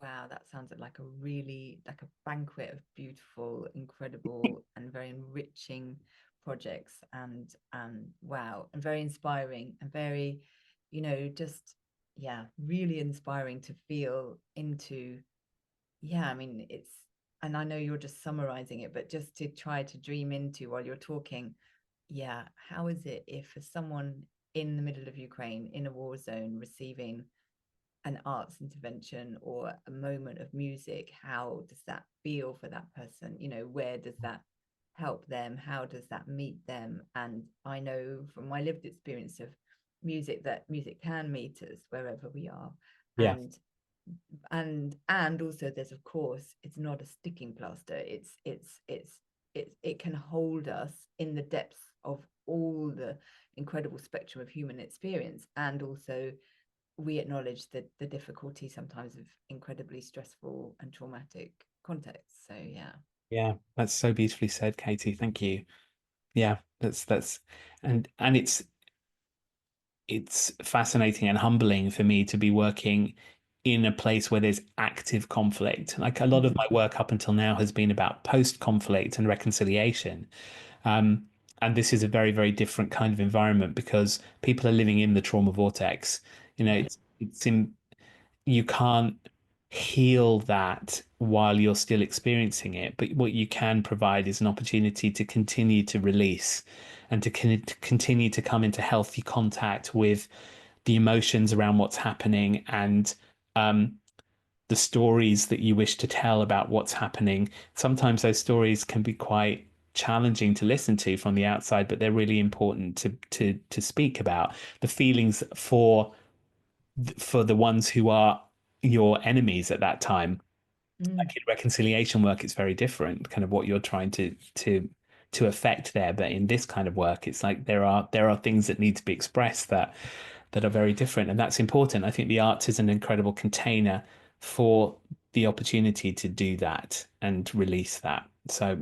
S1: Wow, that sounds like a really like a banquet of beautiful, incredible, and very enriching projects. And wow, and very inspiring and very, just yeah, really inspiring to feel into. Yeah, I mean, and I know you're just summarizing it, but just to try to dream into while you're talking, yeah, how is it if for someone in the middle of Ukraine in a war zone receiving an arts intervention or a moment of music, how does that feel for that person? Where does that help them? How does that meet them? And I know from my lived experience of music that music can meet us wherever we are.
S2: Yeah.
S1: And also there's, of course, it's not a sticking plaster. It can hold us in the depths of all the incredible spectrum of human experience. And also we acknowledge the difficulty sometimes of incredibly stressful and traumatic contexts. So yeah.
S2: Yeah, that's so beautifully said, Katie. Thank you. Yeah, that's and it's fascinating and humbling for me to be working in a place where there's active conflict. Like a lot of my work up until now has been about post-conflict and reconciliation. Um, and this is a very, very different kind of environment because people are living in the trauma vortex.
S1: Yeah.
S2: It's in you can't heal that while you're still experiencing it. But what you can provide is an opportunity to continue to release and to continue to come into healthy contact with the emotions around what's happening and the stories that you wish to tell about what's happening. Sometimes those stories can be quite challenging to listen to from the outside, but they're really important to speak about the feelings for the ones who are your enemies at that time.
S1: Mm.
S2: Like in reconciliation work, it's very different, kind of what you're trying to affect there. But in this kind of work, it's like there are things that need to be expressed that are very different, and that's important. I think the arts is an incredible container for the opportunity to do that and release that. So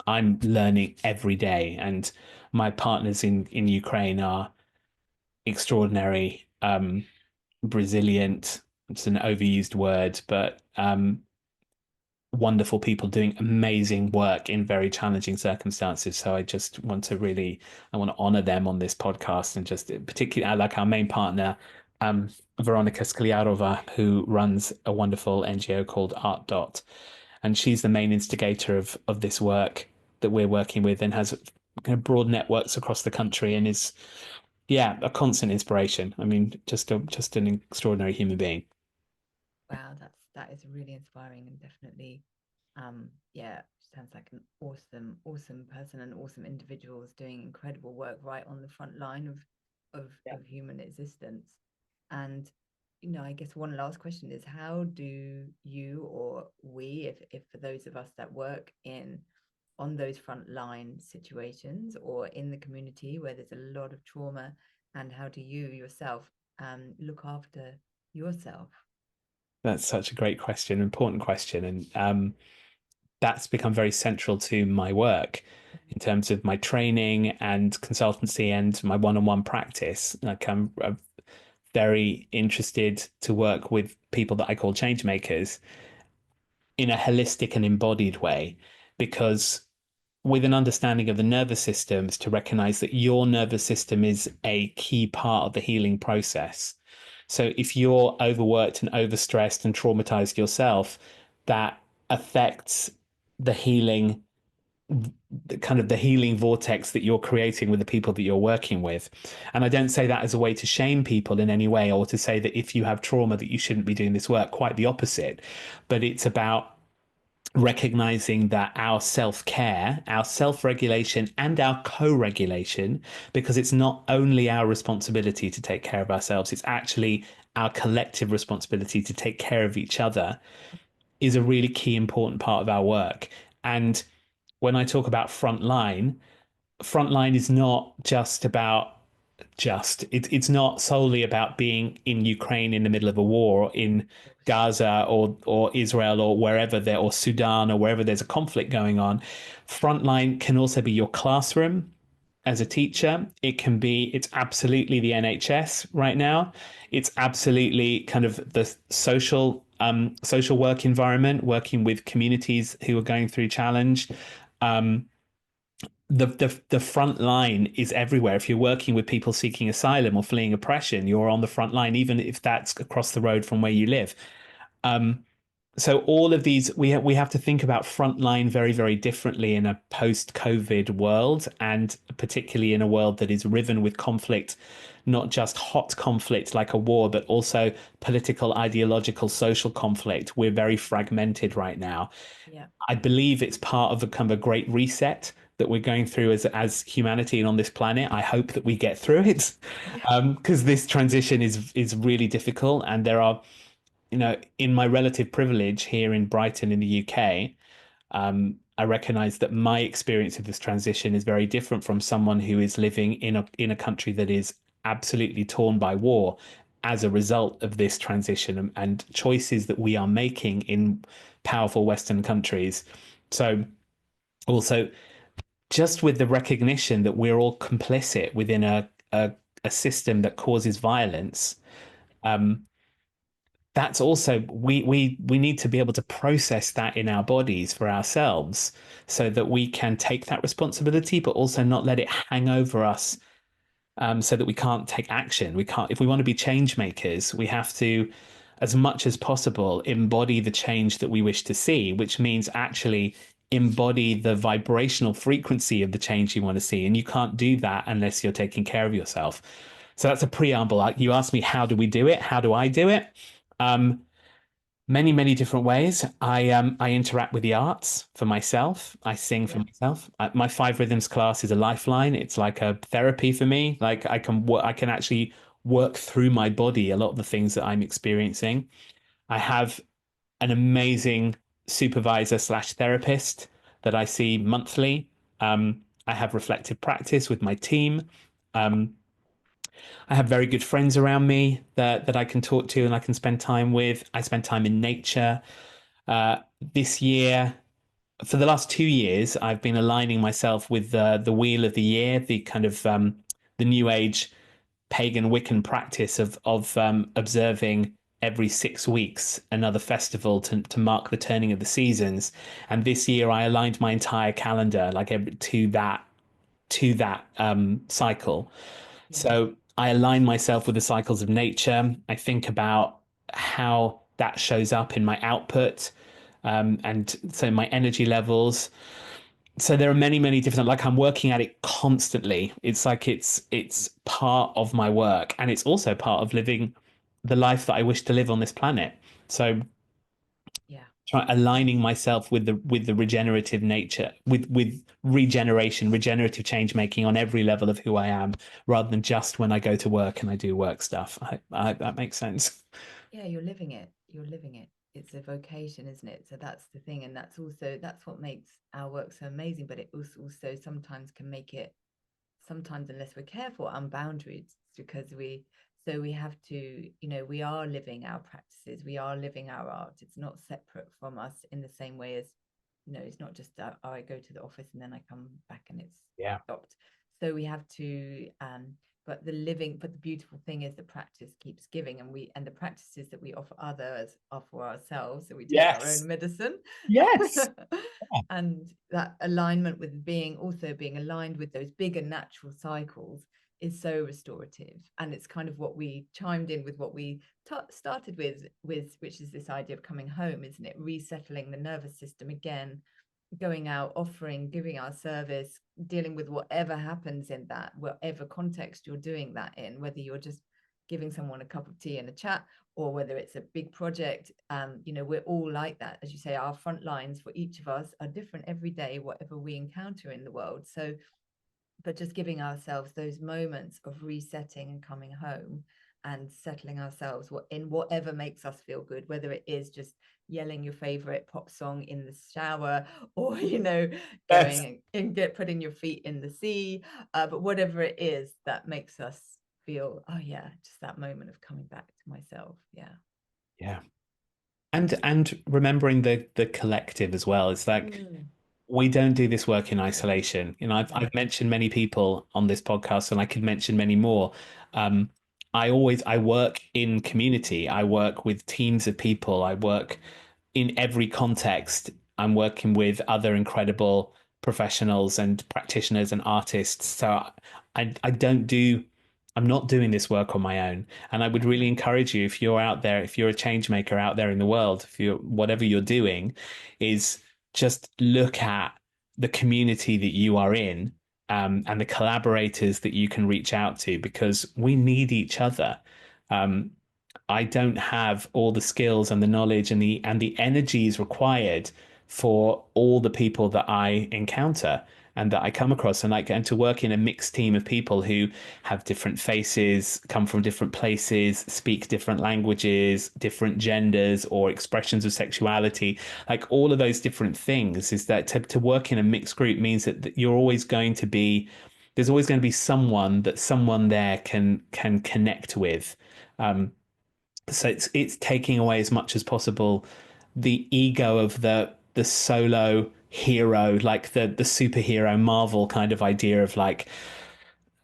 S2: I'm learning every day, and my partners in Ukraine are extraordinary. Resilient. It's an overused word, but wonderful people doing amazing work in very challenging circumstances. So I want to honor them on this podcast and just particularly I like our main partner, Veronica Skliarova, who runs a wonderful NGO called Art Dot. And she's the main instigator of this work that we're working with and has kind of broad networks across the country and is, yeah, a constant inspiration. I mean, just an extraordinary human being.
S1: Wow, that is really inspiring and definitely yeah, sounds like an awesome person and awesome individuals doing incredible work right on the front line of human existence. And I guess one last question is, how do you or we, if for those of us that work in on those front line situations or in the community where there's a lot of trauma, and how do you yourself look after yourself?
S2: That's such a great question, important question, and that's become very central to my work in terms of my training and consultancy and my one-on-one practice. Like I'm very interested to work with people that I call change makers in a holistic and embodied way, because with an understanding of the nervous systems, to recognize that your nervous system is a key part of the healing process. So if you're overworked and overstressed and traumatized yourself, that affects the healing, the kind of the healing vortex that you're creating with the people that you're working with. And I don't say that as a way to shame people in any way, or to say that if you have trauma that you shouldn't be doing this work. Quite the opposite. But it's about recognizing that our self-care, our self-regulation, and our co-regulation, because it's not only our responsibility to take care of ourselves, it's actually our collective responsibility to take care of each other, is a really key important part of our work. And when I talk about frontline is not just about it's not solely about being in Ukraine in the middle of a war, or in Gaza or Israel or wherever there, or Sudan or wherever there's a conflict going on. Frontline can also be your classroom as a teacher. It's absolutely the NHS right now. It's absolutely kind of the social work environment, working with communities who are going through challenge. Um, the front line is everywhere. If you're working with people seeking asylum or fleeing oppression, you're on the front line, even if that's across the road from where you live. Um, so all of these, we have to think about frontline very, very differently in a post-COVID world, and particularly in a world that is riven with conflict, not just hot conflict like a war, but also political, ideological, social conflict. We're very fragmented right now.
S1: Yeah.
S2: I believe it's part of a kind of a great reset that we're going through as humanity and on this planet. I hope that we get through it,
S1: Yeah.
S2: because this transition is really difficult, and there are, in my relative privilege here in Brighton in the UK, I recognize that my experience of this transition is very different from someone who is living in a country that is absolutely torn by war as a result of this transition, and choices that we are making in powerful Western countries. So also, just with the recognition that we're all complicit within a system that causes violence, um, that's also, we need to be able to process that in our bodies for ourselves, so that we can take that responsibility, but also not let it hang over us, so that we can't take action. We can't, if we want to be change makers, we have to, as much as possible, embody the change that we wish to see, which means actually embody the vibrational frequency of the change you want to see. And you can't do that unless you're taking care of yourself. So that's a preamble. You asked me, how do we do it? How do I do it? Um, many different ways. I interact with the arts for myself. I sing for
S1: Yeah.
S2: myself. My five rhythms class is a lifeline. It's like a therapy for me. Like I can actually work through my body a lot of the things that I'm experiencing. I have an amazing supervisor slash therapist that I see monthly. I have reflective practice with my team. Um, I have very good friends around me that I can talk to and I can spend time with. I spend time in nature. This year, for the last 2 years, I've been aligning myself with the wheel of the year, the kind of the new age pagan Wiccan practice of observing every 6 weeks another festival to mark the turning of the seasons. And this year, I aligned my entire calendar to that cycle.
S1: Yeah.
S2: So I align myself with the cycles of nature. I think about how that shows up in my output, and so my energy levels. so there are many, many different, like I'm working at it constantly. It's like it's part of my work, and it's also part of living the life that I wish to live on this planet. So
S1: Yeah.
S2: try aligning myself with the regenerative nature, with regeneration, regenerative change making on every level of who I am, rather than just when I go to work and I do work stuff. That makes sense.
S1: Yeah, you're living it. You're living it. It's a vocation, isn't it? So that's the thing. And that's what makes our work so amazing. But it also sometimes can make it, sometimes, unless we're careful, unboundaried, because we have to, we are living our practices, we are living our art. It's not separate from us in the same way as, it's not just I go to the office and then I come back and it's
S2: Yeah.
S1: stopped. So we have to, but the beautiful thing is the practice keeps giving, and the practices that we offer others offer ourselves, so we take our
S2: Yes.
S1: own medicine.
S2: Yes.
S1: And that alignment with being aligned with those bigger natural cycles is so restorative. And it's kind of what we chimed in with, what we started with, which is this idea of coming home, isn't it? Resettling the nervous system again, going out, offering, giving our service, dealing with whatever happens in that, whatever context you're doing that in, whether you're just giving someone a cup of tea and a chat, or whether it's a big project. We're all like that. As you say, our front lines for each of us are different every day, whatever we encounter in the world. So, but just giving ourselves those moments of resetting and coming home and settling ourselves in whatever makes us feel good, whether it is just yelling your favorite pop song in the shower, or
S2: Yes.
S1: going and putting your feet in the sea, but whatever it is that makes us feel, oh yeah, just that moment of coming back to myself. Yeah.
S2: Yeah. And remembering the collective as well. It's like
S1: Mm,
S2: we don't do this work in isolation.
S1: no.
S2: I've mentioned many people on this podcast, and I could mention many more. Um, I work in community. I work with teams of people. I work in every context. I'm working with other incredible professionals and practitioners and artists. So I don't do I'm not doing this work on my own. And I would really encourage you, if you're out there, if you're a change maker out there in the world, if you're whatever you're doing, is just look at the community that you are in, and the collaborators that you can reach out to, because we need each other. Um, I don't have all the skills and the knowledge and the energies required for all the people that I encounter and that I come across, and to work in a mixed team of people who have different faces, come from different places, speak different languages, different genders or expressions of sexuality, like all of those different things, is that to work in a mixed group means that you're always going to be there's always going to be someone there can connect with. Um, so it's taking away as much as possible the ego of the solo hero, like the superhero Marvel kind of idea of, like,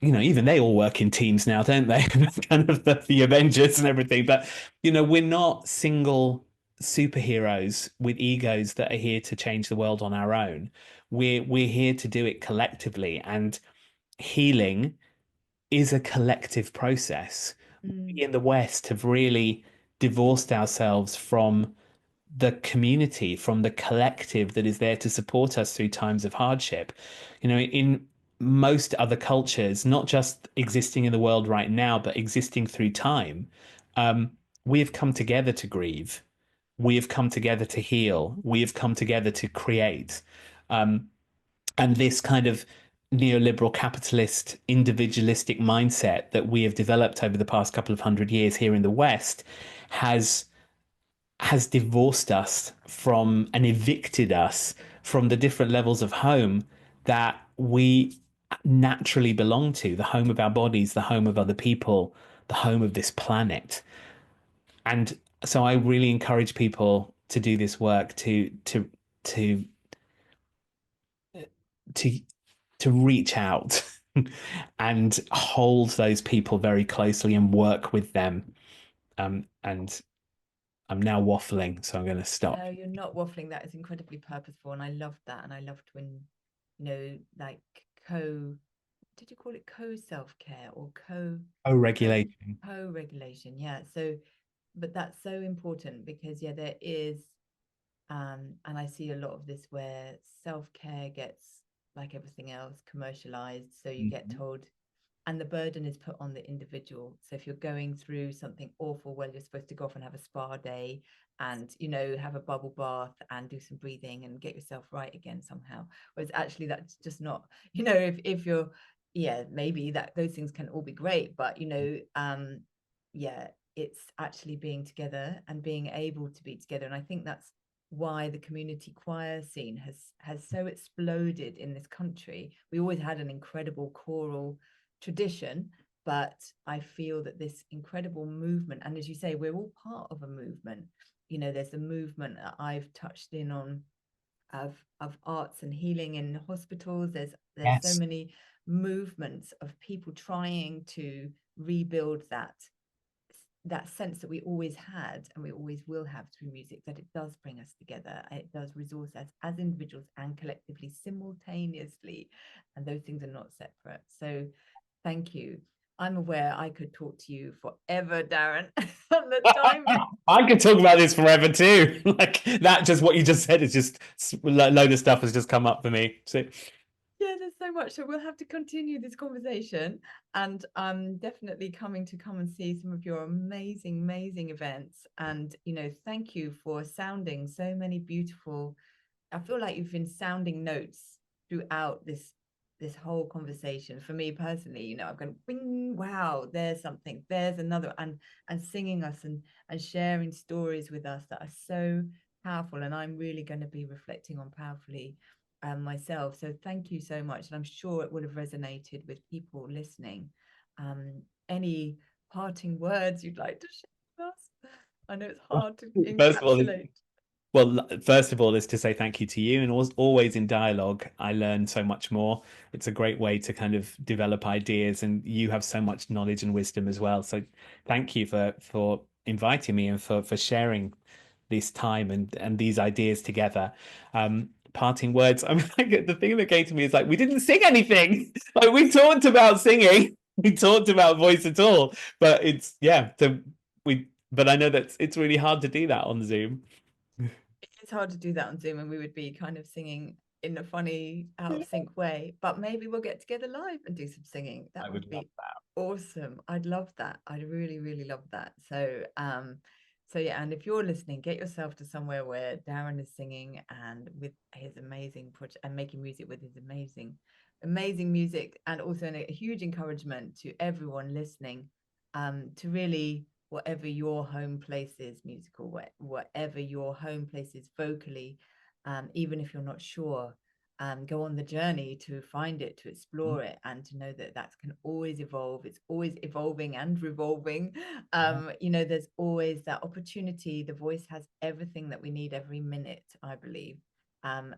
S2: even they all work in teams now, don't they? Kind of the Avengers and everything. But we're not single superheroes with egos that are here to change the world on our own. We're here to do it collectively, and healing is a collective process. We
S1: Mm,
S2: in the West have really divorced ourselves from the community, from the collective that is there to support us through times of hardship. In most other cultures, not just existing in the world right now, but existing through time, um, we have come together to grieve. We have come together to heal. We have come together to create. Um, and this kind of neoliberal capitalist individualistic mindset that we have developed over the past couple of hundred years here in the West has divorced us from and evicted us from the different levels of home that we naturally belong to, the home of our bodies, the home of other people, the home of this planet. And so I really encourage people to do this work, to to to reach out and hold those people very closely and work with them. And I'm now waffling, so I'm going to stop.
S1: no, you're not waffling. That is incredibly purposeful, and I loved that. And I loved when, like co, did you call it co self-care or co
S2: Co-regulation.
S1: co-regulation? Yeah. So, but that's so important because, yeah, there is. And I see a lot of this where self-care gets, like everything else, commercialized. So you get
S2: Mhm.
S1: told, and the burden is put on the individual. So if you're going through something awful, well, you're supposed to go off and have a spa day and, you know, have a bubble bath and do some breathing and get yourself right again somehow. Whereas actually that's just not, you know, if you're, yeah, maybe that those things can all be great, but, you know, yeah, it's actually being together and being able to be together. And I think that's why the community choir scene has so exploded in this country. We always had an incredible choral tradition, but I feel that this incredible movement, and as you say, we're all part of a movement. You know, there's a movement that I've touched in on of arts and healing in hospitals. There's so
S2: Yes.
S1: many movements of people trying to rebuild that sense that we always had and we always will have through music, that it does bring us together, it does resource us as individuals and collectively simultaneously, and those things are not separate. So thank you. I'm aware I could talk to you forever, Darren. And the time is,
S2: I could talk about this forever too. Like that, just what you just said is just a load of stuff has just come up for me. So
S1: yeah, there's so much. So we'll have to continue this conversation. And I'm definitely coming to come and see some of your amazing, amazing events. And, you know, thank you for sounding so many beautiful, I feel like you've been sounding notes throughout this whole conversation. For me personally, you know, I'm going, bing, wow, there's something, there's another, and singing us and sharing stories with us that are so powerful. And I'm really going to be reflecting on powerfully myself. So thank you so much. And I'm sure it would have resonated with people listening. Any parting words you'd like to share with us? I know it's hard to
S2: first of all,
S1: encapsulate.
S2: well, first of all, is to say thank you to you, and always in dialogue, I learn so much more. It's a great way to kind of develop ideas, and you have so much knowledge and wisdom as well. So, thank you for inviting me and for sharing this time and these ideas together. Parting words. I mean, like, the thing that came to me is like we didn't sing anything. Like we talked about singing, we talked about voice at all, but it's yeah. So we. But I know that it's really hard to do that on Zoom.
S1: It's hard to do that on Zoom, and we would be kind of singing in a funny, out of sync way. But maybe we'll get together live and do some singing.
S2: I
S1: That
S2: would
S1: would
S2: love
S1: be awesome. I'd love that. I'd really, really love that. So yeah, and if you're listening, get yourself to somewhere where Darren is singing and with his amazing project and making music with his amazing, amazing music, and also a huge encouragement to everyone listening, to really, whatever your home place is musical, whatever your home place is vocally, even if you're not sure, go on the journey to find it, to
S2: that.
S1: explore it, and to know that that can always evolve. It's always evolving and revolving.
S2: Yeah.
S1: You know, there's always that opportunity. The voice has everything that we need every minute, I believe. And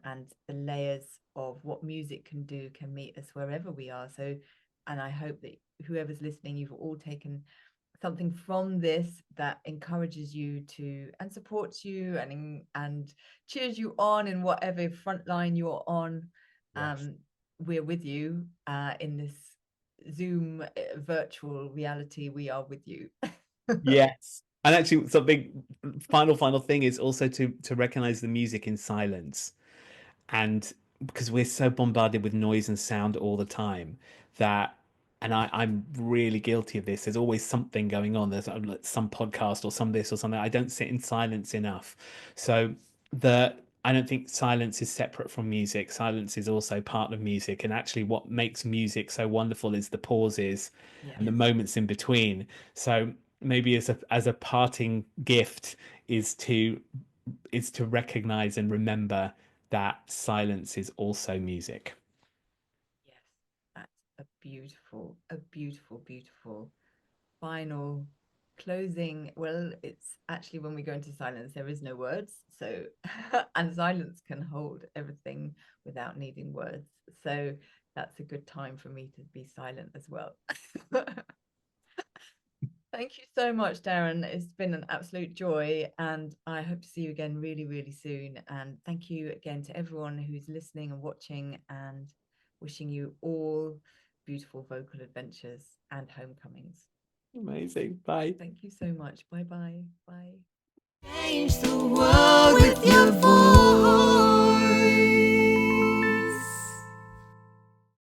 S1: the layers of what music can do can meet us wherever we are. So, and I hope that whoever's listening, you've all taken something from this that encourages you to and supports you and cheers you on in whatever front line you're on.
S2: Yes.
S1: We're with you in this Zoom virtual reality. We are with you.
S2: Yes. And actually, something final thing is also to recognize the music in silence. And because we're so bombarded with noise and sound all the time that and I'm really guilty of this. There's always something going on. There's some podcast or some this or something. I don't sit in silence enough. So the I don't think silence is separate from music. Silence is also part of music. And actually what makes music so wonderful is the pauses
S1: Yes.
S2: and the moments in between. So maybe as a parting gift is to recognize and remember that silence is also music.
S1: Yes, that's a beautiful, beautiful final closing. Well, it's actually when we go into silence, there is no words. So, and silence can hold everything without needing words. So, that's a good time for me to be silent as well. Thank you so much, Darren. It's been an absolute joy, and I hope to see you again really, really soon. And thank you again to everyone who's listening and watching, and wishing you all beautiful vocal adventures and homecomings.
S2: Amazing. Bye.
S1: Thank you so much. Bye bye. Bye.
S3: Change the world with your voice.